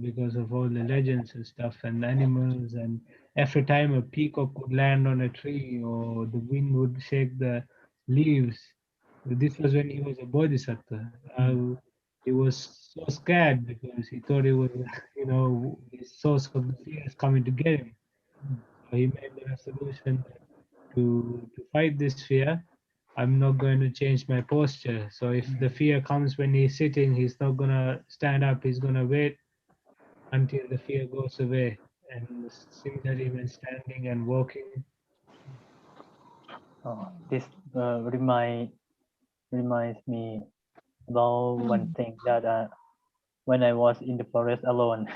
because of all the legends and stuff and animals. And every time a peacock would land on a tree or the wind would shake the leaves, this was when he was a bodhisattva. He was so scared because he thought it was, the source of the fear is coming to get him. So he made the resolution to fight this fear. I'm not going to change my posture. So if the fear comes when he's sitting, he's not gonna stand up. He's gonna wait until the fear goes away. And similarly, when standing and walking. Oh, this reminds me about one thing that when I was in the forest alone,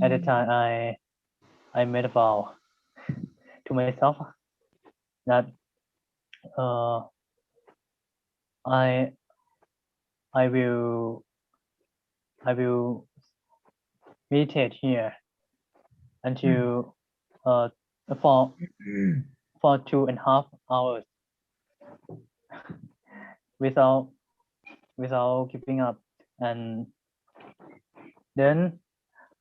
at the time I made a vow to myself that uh, I I will meditate here until for 2.5 hours without giving up. And then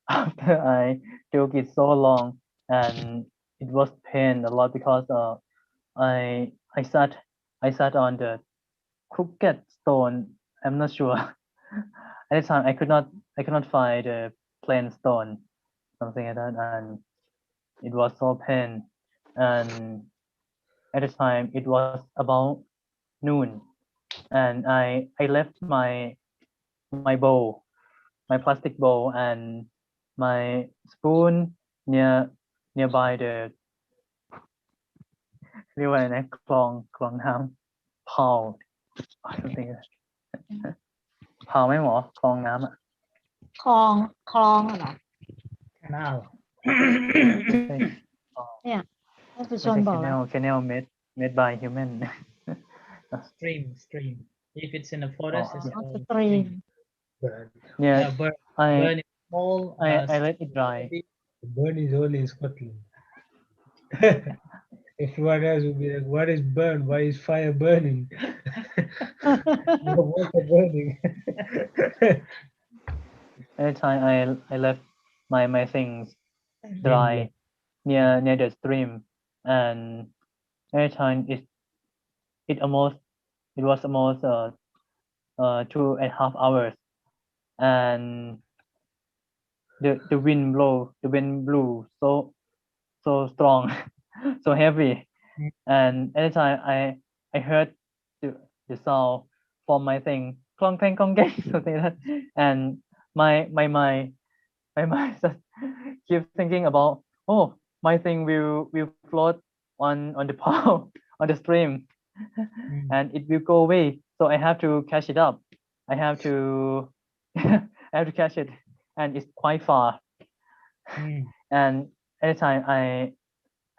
after I took it so long, and it was pain a lot because I sat on the crooked stone. I'm not sure. At the time I could not find a plain stone, something like that, and it was so pain. And at the time it was about noon, and I left my bowl, my plastic bowl, and my spoon nearby the เรียกว่าอะไรนะคลองน้ำ pond or something like that. พาวไหมหมอคลองน้ำอ่ะ คลองเหรอ Canal. ใช่ ท่านสุ ไม่ ชน ใช่ บอกแล้ว canal made by human. Stream. If it's in a forest, it's อ๋อ called สตรีม Burn. Yeah, burn. I Burn is all. I let it dry. Burn is only in Scotland. Everyone else will be like, what is burn? Why is fire burning? No water burning. Anytime I left my things dry near the stream, and anytime it was almost 2.5 hours, and the wind blew so strong, so heavy, and anytime I heard the sound from my thing, clong clang clong clang, something like that, and my mind just keep thinking about, oh, my thing will float on the pond on the stream, and it will go away, so I have to catch it up. I have to I have to catch it, and it's quite far. And anytime I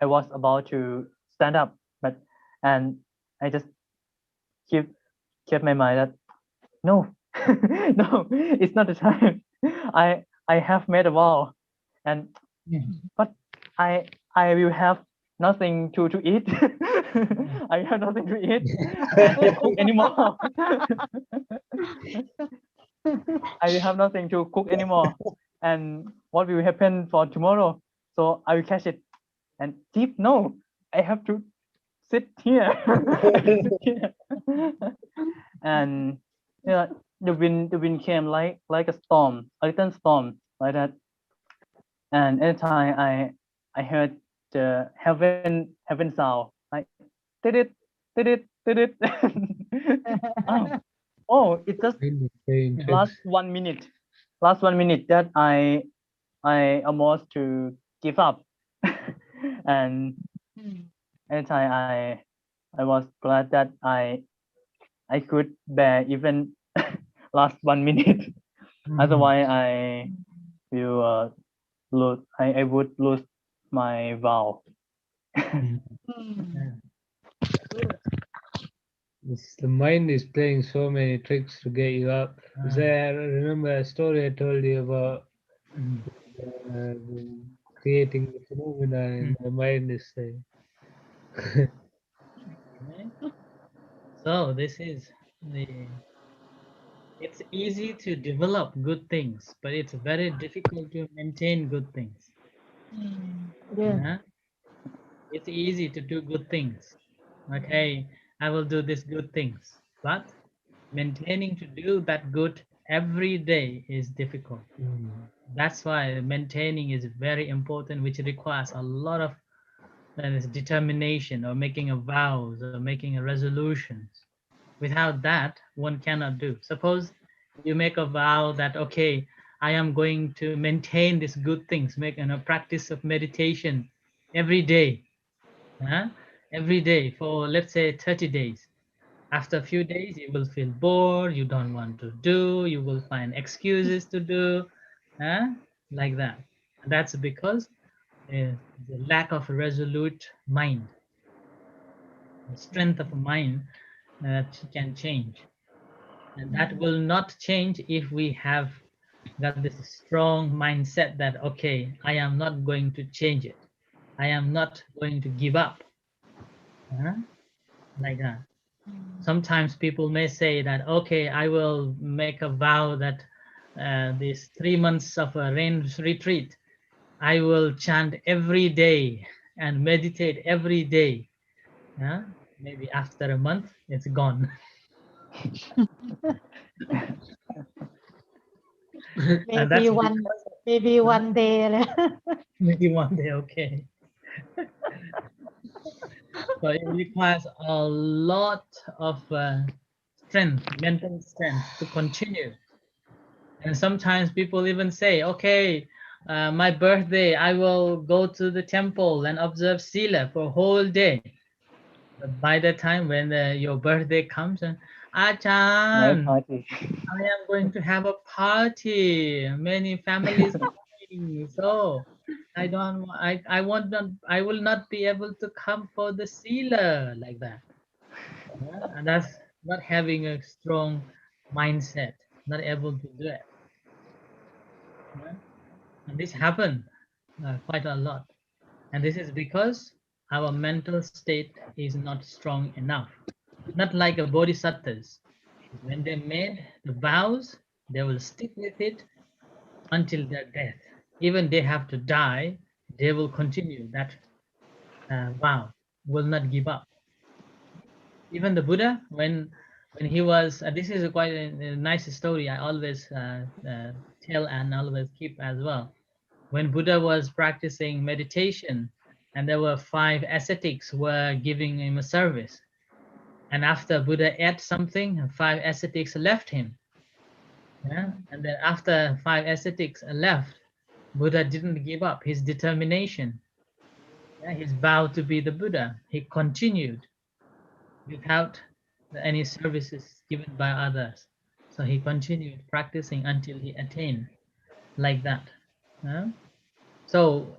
was about to stand up, and I just keep kept my mind that no, no, it's not the time. I have made a vow, and but I will have nothing to eat. I have nothing to eat and to cook anymore. I will have nothing to cook anymore. And what will happen for tomorrow? So I will catch it. And deep, no, I have to sit here. I have to sit here. And the wind came like a storm, a little storm like that. And anytime I heard the heaven sound, like did it, did it, did it. Oh, it just last 1 minute. Last 1 minute that I almost to give up. And anytime I was glad that I could bear even last 1 minute. Otherwise I will lose. I would lose my vow. The mind is playing so many tricks to get you up. I remember a story I told you about creating the phenomena in the mind is saying. So this is it's easy to develop good things, but it's very difficult to maintain good things. Yeah. It's easy to do good things. Okay, I will do these good things, but maintaining to do that good every day is difficult. That's why maintaining is very important, which requires a lot of determination, or making a vows, or making a resolutions. Without that, one cannot do. Suppose you make a vow that, okay, I am going to maintain these good things, make a practice of meditation every day, every day for, let's say, 30 days. After a few days, you will feel bored, you don't want to do, you will find excuses to do, like that. That's because the lack of a resolute mind, the strength of a mind that can change. And that will not change if we have got this strong mindset that, okay, I am not going to change it. I am not going to give up. Like that. Sometimes people may say that, okay, I will make a vow that these 3 months of a rain retreat, I will chant every day and meditate every day. Maybe after a month, it's gone. And that's Maybe one day. maybe one day, okay. So it requires a lot of strength, mental strength to continue. And sometimes people even say, okay, my birthday, I will go to the temple and observe Sila for a whole day. But by the time when your birthday comes, and Achan, party. I am going to have a party. Many families coming, so I don't. I want not. I will not be able to come for the Sila like that. And that's not having a strong mindset. Not able to do it. And this happened quite a lot. And this is because our mental state is not strong enough. Not like a bodhisattvas. When they made the vows, they will stick with it until their death. Even they have to die, they will continue that vow, will not give up. Even the Buddha, when when he was, this is quite a nice story. I always tell and always keep as well. When Buddha was practicing meditation, and there were 5 ascetics were giving him a service, and after Buddha ate something, 5 ascetics left him. Yeah? And then after 5 ascetics left, Buddha didn't give up his determination. Yeah? His vow to be the Buddha. He continued without any services given by others. So he continued practicing until he attained like that. Yeah? So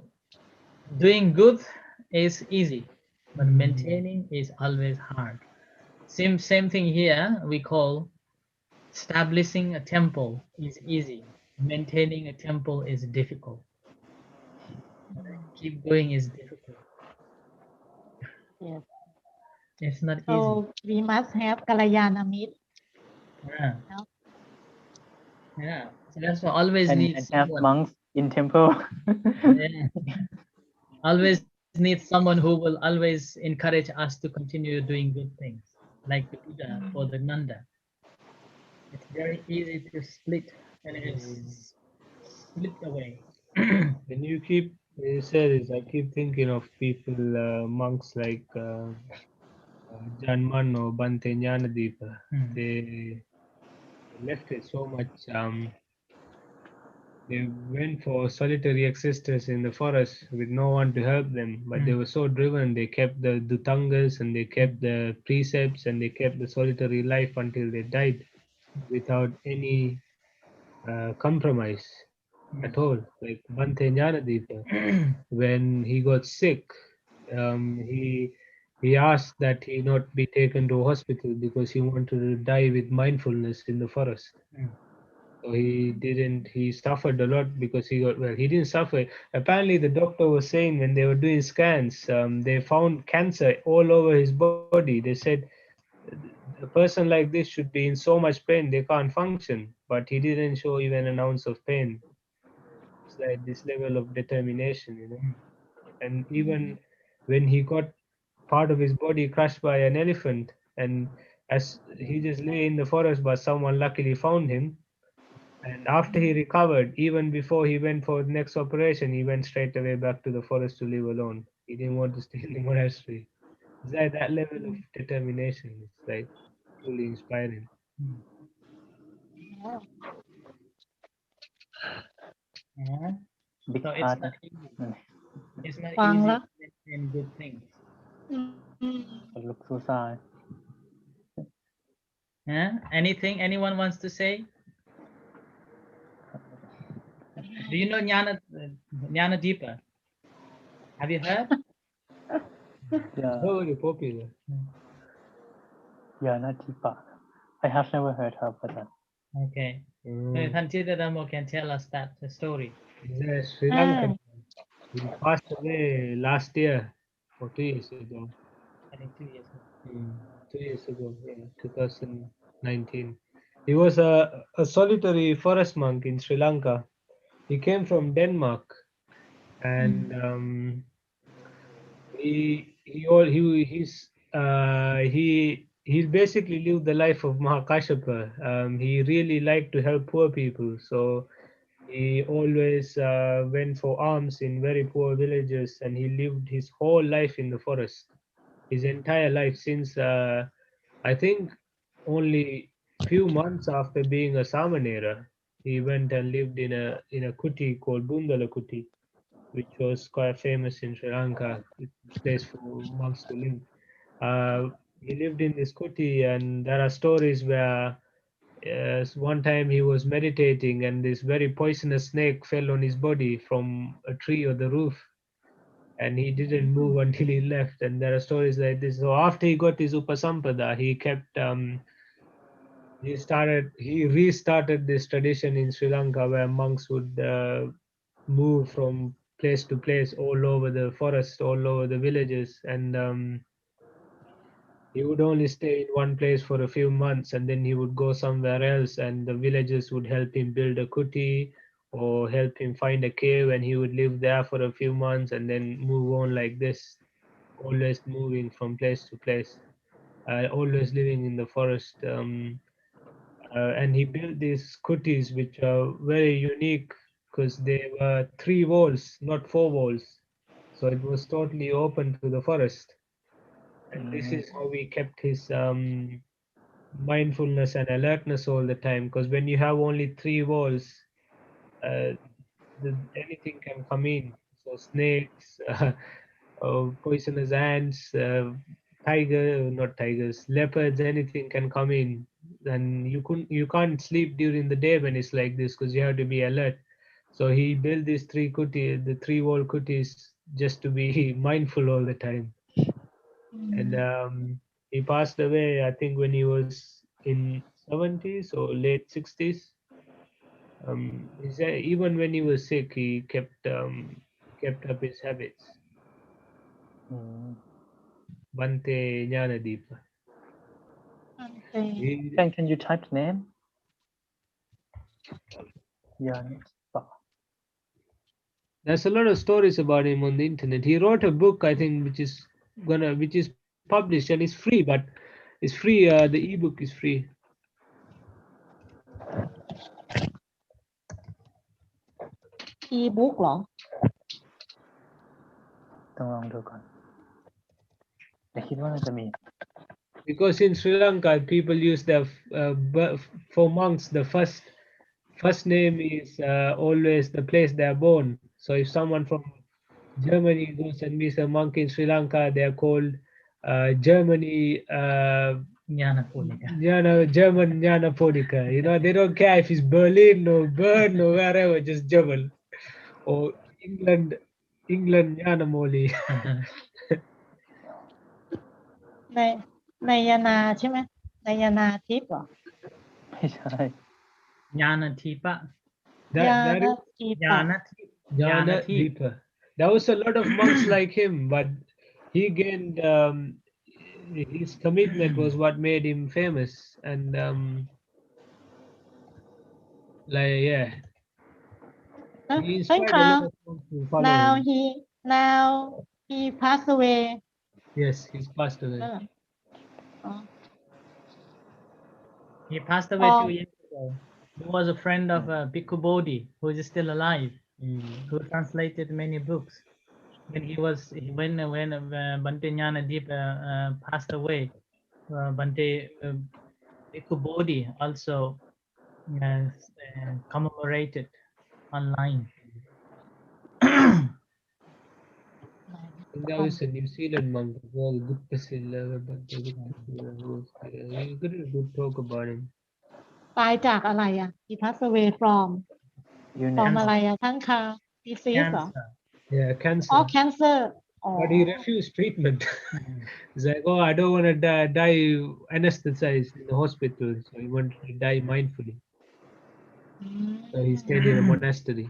doing good is easy, but maintaining is always hard. Same thing here. We call establishing a temple is easy. Maintaining a temple is difficult. Keep going is difficult. Yes. It's not easy. So we must have Kalayana Mitra. Yeah. No? Yeah. So that's why always and need have someone. monks in temple. Yeah. Always need someone who will always encourage us to continue doing good things, like the Buddha or the Nanda. It's very easy to split and it's split away. When you say this, I keep thinking of people, monks like Janman or Bante Jnanadeepa. Hmm. They left it so much. They went for solitary existence in the forest with no one to help them, but they were so driven. They kept the dutangas and they kept the precepts and they kept the solitary life until they died without any compromise at all. Like Bante Jnanadeepa, when he got sick, he asked that he not be taken to a hospital because he wanted to die with mindfulness in the forest. So he didn't. He suffered a lot because he got well. He didn't suffer. Apparently, the doctor was saying when they were doing scans, they found cancer all over his body. They said a person like this should be in so much pain they can't function, but he didn't show even an ounce of pain. It's like this level of determination, you know. And even when he got part of his body crushed by an elephant, and as he just lay in the forest, but someone luckily found him. And after he recovered, even before he went for the next operation, he went straight away back to the forest to live alone. He didn't want to stay in the monastery. It's like that level of determination. It's like truly inspiring. Yeah. Yeah. Big So it's heart. not easy. It's not ฟัง easy แล้ว to maintain good things. อืม Look so sad. Yeah. Anything anyone wants to say? Do you know Jnana Deepa? Have you heard? Yeah, Very popular. yeah, not Tipa. I have never heard of that. Okay. Mm. Thantita Dhammo can tell us that story. The Sri Lankan. He passed away last year or 2 years ago. I think 2 years ago. 2 years ago, yeah, 2019. He was a solitary forest monk in Sri Lanka. He came from Denmark, and he basically lived the life of Mahakashapa. He really liked to help poor people, so he always went for alms in very poor villages, and he lived his whole life in the forest, his entire life since I think only few months after being a Samanera, he went and lived in a kuti called Bundala Kuti, which was quite famous in Sri Lanka, place for monks to live. He lived in this kuti, and there are stories where one time he was meditating, and this very poisonous snake fell on his body from a tree or the roof, and he didn't move until he left. And there are stories like this. So after he got his upasampada, he kept he restarted this tradition in Sri Lanka where monks would move from place to place all over the forest, all over the villages, and he would only stay in one place for a few months, and then he would go somewhere else, and the villagers would help him build a kuti or help him find a cave, and he would live there for a few months and then move on like this, always moving from place to place. always living in the forest. And he built these kutis, which are very unique because they were 3 walls, not 4 walls. So it was totally open to the forest. And this is how he kept his mindfulness and alertness all the time. Because when you have only 3 walls, uh, anything can come in. So snakes, poisonous ants, not tigers, leopards, anything can come in. And you can't sleep during the day when it's like this because you have to be alert. So he built these the 3 wall kutis, just to be mindful all the time. And he passed away, I think, when he was in 70s or late 60s. He said even when he was sick, he kept up his habits. Bante Jnanadeepa. He, Can you type the name? Yeah. there's a lot of stories about him on the internet. He wrote a book, I think, which is published and it's free, but it's free. The ebook is free. e-book เหรอ ต้องลองดูก่อนแต่คิดว่าน่าจะมี Because in Sri Lanka, people use for monks, the first name is always the place they are born. So if someone from Germany goes and meets a monk in Sri Lanka, they are called Germany. German Jnana Podika. They don't care if it's Berlin or Bern or wherever, just German. Or England Jnana Moli. ในยนาใช่ไหมในยนาทิพย์เหรอ ไม่ใช่ Jnanatipa. Jnanadeepa. There was a lot of monks like him, but he gained his commitment was what made him famous. And yeah, he เฮ้ย inspired ค a รั lot บ of monks to follow now him. he passed away Yes, he's passed away. อ๋อ He passed away Oh. 2 years ago. He was a friend of Bhikkhu Bodhi, who is still alive, who translated many books. When Bante Jnanadeepa passed away, Bante Bhikkhu Bodhi also commemorated online. And there was a New Zealand monk as well, Guptasila, but you couldn't good talk about him. ตายจากอะไรอ่ะ he passed away from ยูเน from อะไรอ่ะทั้งคา disease เหรอ Cancer. Yeah, cancer. อ๋อ cancer อ๋อ But he refused treatment. He's like, oh, I don't want to die anesthetized in the hospital. So he wanted to die mindfully. So he stayed in a monastery.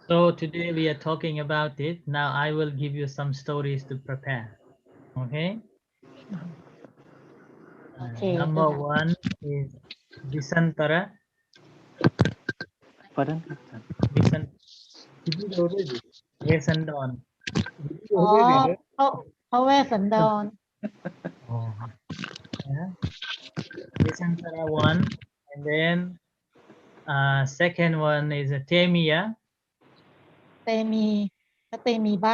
So today we are talking about it. Now I will give you some stories to prepare. Okay? Number 1 is Visantara. Pardon? He did already. Vesandon. He did อ๋อ already, huh? พระเวสสันดร Visantara 1. And then second one is Temia. เตมีก็เตมีใบ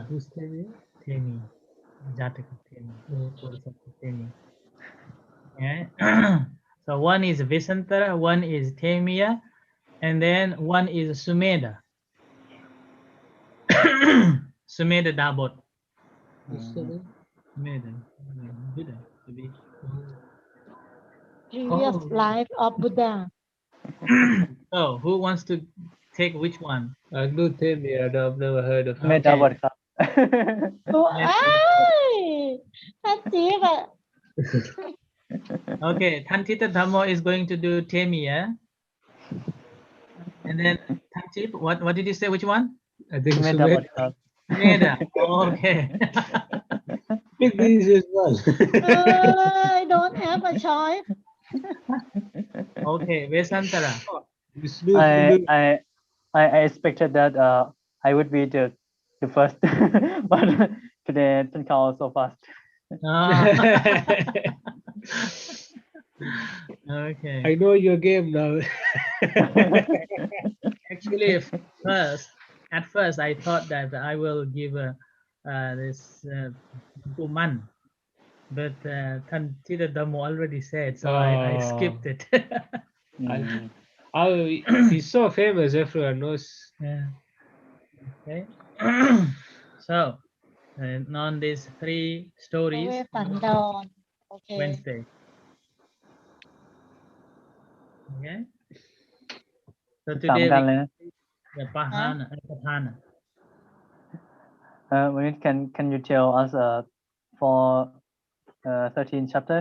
Who's Temia? Temi. Jataka Temi. Temi. Okay. So one is Visantara, one is Temia, and then one is Sumeda. Sumeda Dabot. Sumeda. Buddha. previous life of Buddha So who wants to take which one? No Temia. I've never heard of him. เมตาบอดครับ ตัวอ้ายถ้าจีบอ่ะ Okay, Tantita Dhammo is going to do Temia. And then Tantip, what did you say? Which one? I think เมตาบอด Sumedha. ครับ Sumeda. Okay. Pick these as well. I don't have a choice Okay, Vesantara. I expected that I would be the first, but today Tunkao so fast. Ah, okay. I know your game now. Actually, at first, I thought that I will give this Puman, but Tantita Damo already said, so I skipped it. Mm. He's so famous, everyone knows. Yeah. Okay. So, on these 3 พระ stories, เวสสันดรโอเค Wednesday. Okay. So สาม today กัน we เลยนะ the Padhana, Padhana. When can you tell us for 13 chapter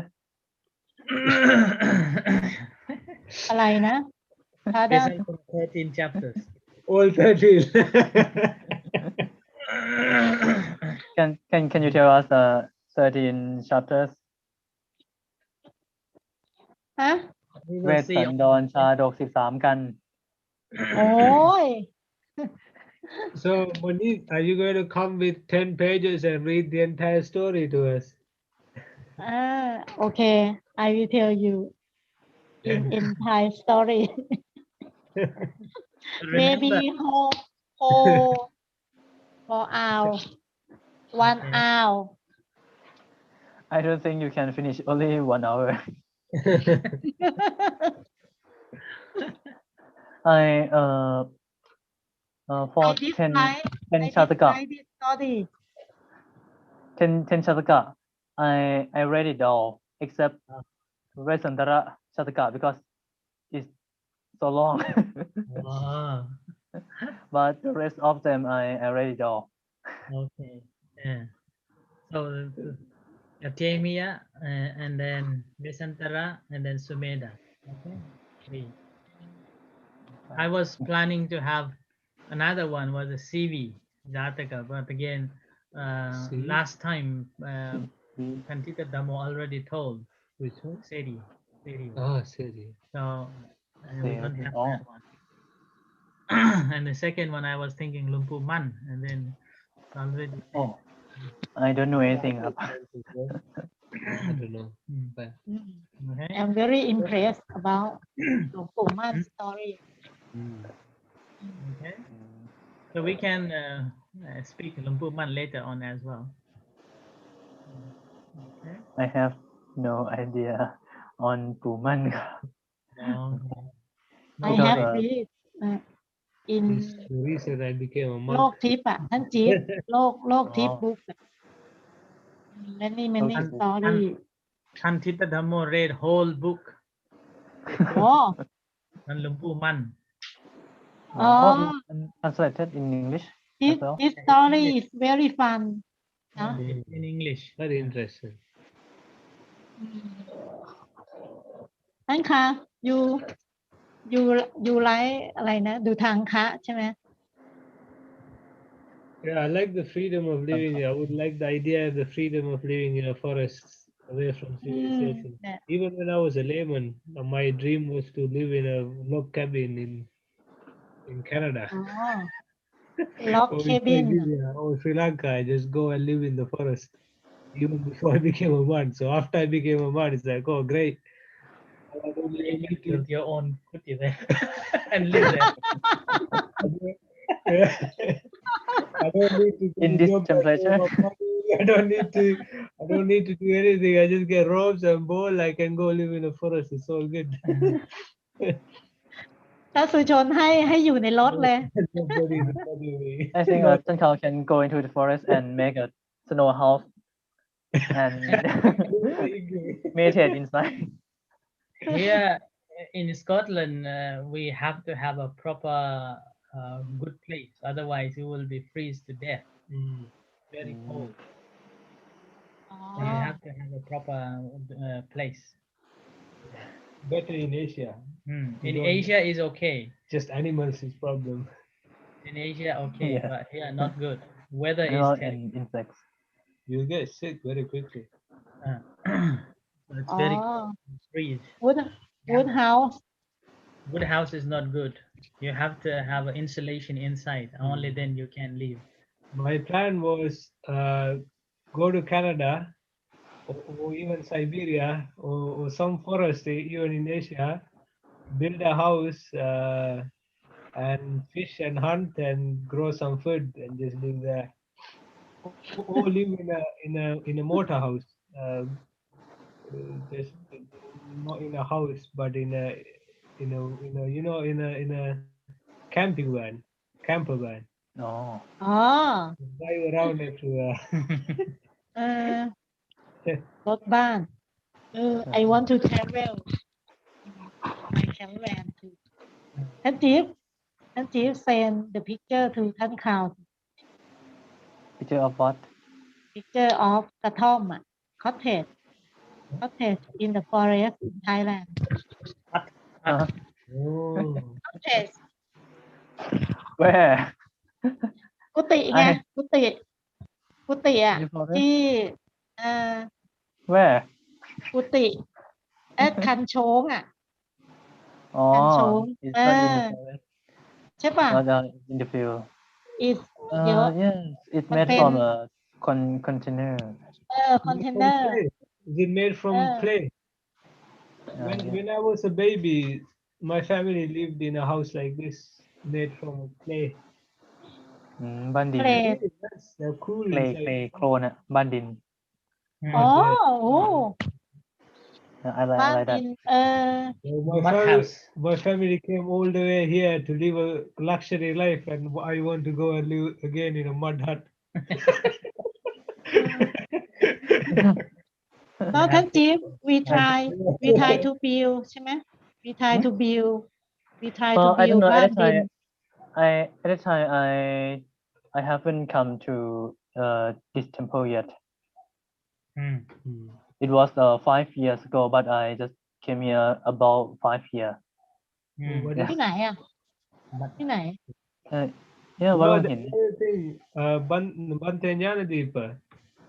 อะไรนะ Pardon Listen to 13 chapters. All 13. can you tell us 13 chapters ฮะ We เว will ส see สัน on ดรชาดก13 กัน โอ้ย So, Monique, are you going to come with 10 pages and read the entire story to us? โอเค I will tell you in Thai story maybe remember. whole for hour 1 Okay. hour I don't think you can finish only 1 hour I for I 10 dislike 10 chataka this story 10 chataka I read it all except Vesantara chataka because it's so long Oh, but the rest of them I read it all okay. Yeah. So Temia and then Vesantara and then Sumeda. Okay. 3. I was planning to have another one was a CV Jataka, but again, See? last time Kantita Damo already told Which one? Seri. Seri. So we don't have Oh. that one. And the second one I was thinking Lumpu Man, and then already said. Oh, I don't know anything I don't know. Mm. But Okay. I'm very impressed about หลวงปู่มั่น story Okay. So we can speak Lumpu Man later on as well. Okay. I have no idea on Puman Okay. I Because, have read in it's the reason I became a โลก monk. ทิพย์อ่ะท่านจี๊ดโลกทิพย์ Oh. book many Okay. story Kantita Dhammo read whole book โอ้ on Lumpu Man. Oh, translated in English as this well. this story is very fun เนอะ It's in English. Very interesting. ท่านคะ you like อะไรนะ ดูทางคะใช่ไหม Yeah, I like the freedom of living. I would like the idea of the freedom of living in a forest away from civilization. เนี่ย Even when I was a layman, my dream was to live in a log cabin in Canada. อ๋อ log Or in cabin Nigeria or Sri Lanka, I just go and live in the forest. Even before I became a monk. So after I became a monk, it's like, oh, great. I don't You need can to build your own kuti there and live there. I don't need to In do this yoga, temperature. I don't need to do anything. I just get robes and bowl. I can go live in a forest. It's all good. ถ้าสุชนให้อยู่ในรถเลย Nobody is bothering me. I think Chankao can go into the forest and make a snow house and meditate inside. Here in Scotland, we have to have a proper good place. Otherwise, you will be freeze to death. Very cold. So you have to have a proper place. Better in Asia. In Asia is okay. Just animals is problem. In Asia, okay, Yeah. but here not good. Weather is Animal terrible. and insects. You get sick very quickly. So it's very Oh. cold. It's freeze. wood house Wood house is not good. You have to have insulation inside. Only then you can live. My plan was go to Canada or even Siberia, or some forest, even in Asia, build a house and fish and hunt and grow some food and just live there. Or live in a motor house, just not in a house, but in a camping van, camper van. Oh. อ๋อ Drive around everywhere. เออรถบ้าน I want to travel my caravan too ท่านจิ๊บ send the picture to ท่านข่าว Picture of what? picture of กระท่อมอ่ะ cottage in the forest in Thailand Uh, Oh, cottage where? กุฏิไง I กุฏิอ่ะ in the forest? ที่เออ Where? กุฏิคันโชงอ่ะ Oh, it's not in the Ah. forest, ใช่ป่ะ not in the field. is เดี๋ยว Yes, it'sมัน made เป็น from a container. container clay. Is it made from clay? Yeah. When I was a baby, my family lived in a house like this, made from clay. บ้านดิน clay Really nice. They're cool clay inside. clay โคลนอะบ้านดิน อ๋อ Yeah. โอ้ I บ้าน like ดิ that. น So Mud house. my family came all the way here to live a luxury life, and I want to go and live again in a mud hut. แล้วท่านจิ๊บ we try Yeah. to build ใช่ไหม we try to build I don't know. บ้านดิน At that time I haven't come to this temple yet. Mm. It was 5 years ago, but I just came here about 5 years. Mm. What Yeah. ที่ไหนอ่ะ ที่ไหน Yeah, what No, was the it? other thing, Bante Jnanadeepa,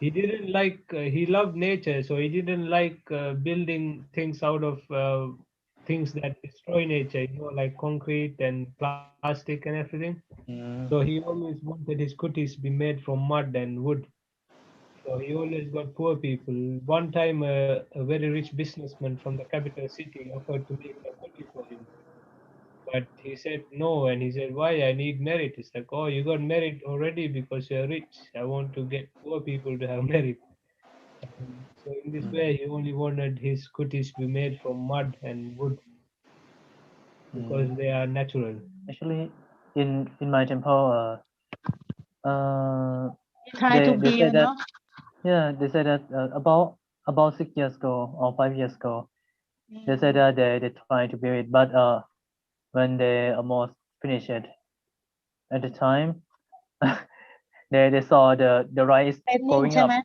he didn't like, he loved nature, so he didn't like building things out of things that destroy nature, like concrete and plastic and everything. So he always wanted his kutis be made from mud and wood. So he always got poor people. One time, a very rich businessman from the capital city offered to make a kuti for him. But he said no, and he said, "Why? I need merit." It's like, "Oh, you got merit already because you're rich. I want to get poor people to have merit." So in this way, he only wanted his kutis to be made from mud and wood because they are natural. Actually, in my temple, try to they said build that เนาะ yeah, they said that about 6 years ago or 5 years ago, they said that they try to build it, but when they almost finished it, at the time, they saw the rice เป็นนิ่ง growing ใช่ up. ไหม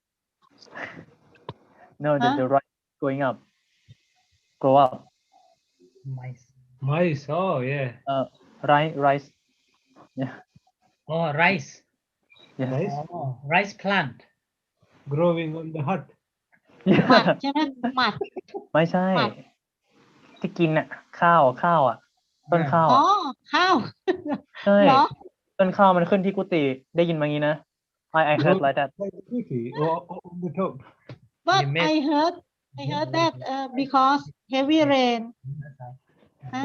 No, the rice going up, grow up. Mice. Mice, oh yeah, Rice. Yeah. Oh, rice. Yes. nice. Oh, rice plant. Growing on the hut. หมัด Yeah. ใช่ไหมหมัด ไม่ใช่ หมัด ที่กินอ่ะ ข้าวอ่ะ ต้นข้าว อ๋อ อ่ะ ข้าว ใช่ เหรอ ต้นข้าวมันขึ้นที่กุฏิได้ยินมางี้นะ I heard like that. Like the cookie or on the top. but You made- I heard that because heavy rain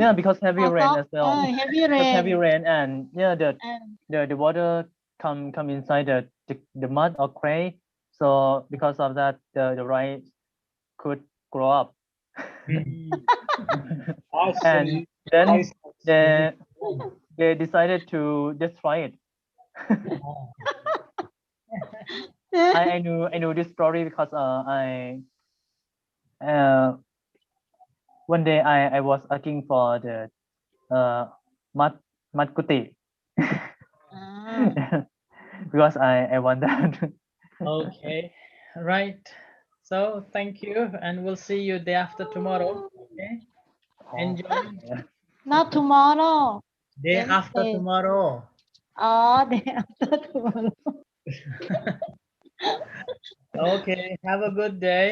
Yeah, because heavy rain as well. heavy Because heavy rain rain and yeah, and the water come inside the mud or clay. So because of that, the rice could grow up. Us, And then mice, they decided to destroy it. I knew this story because one day I was looking for the mud kuti อ่า because I want that. Okay. Right. So thank you, and we'll see you day after tomorrow. Okay. Enjoy. not tomorrow Day Wednesday. after tomorrow. อ๋อ day after tomorrow Okay. Have a good day.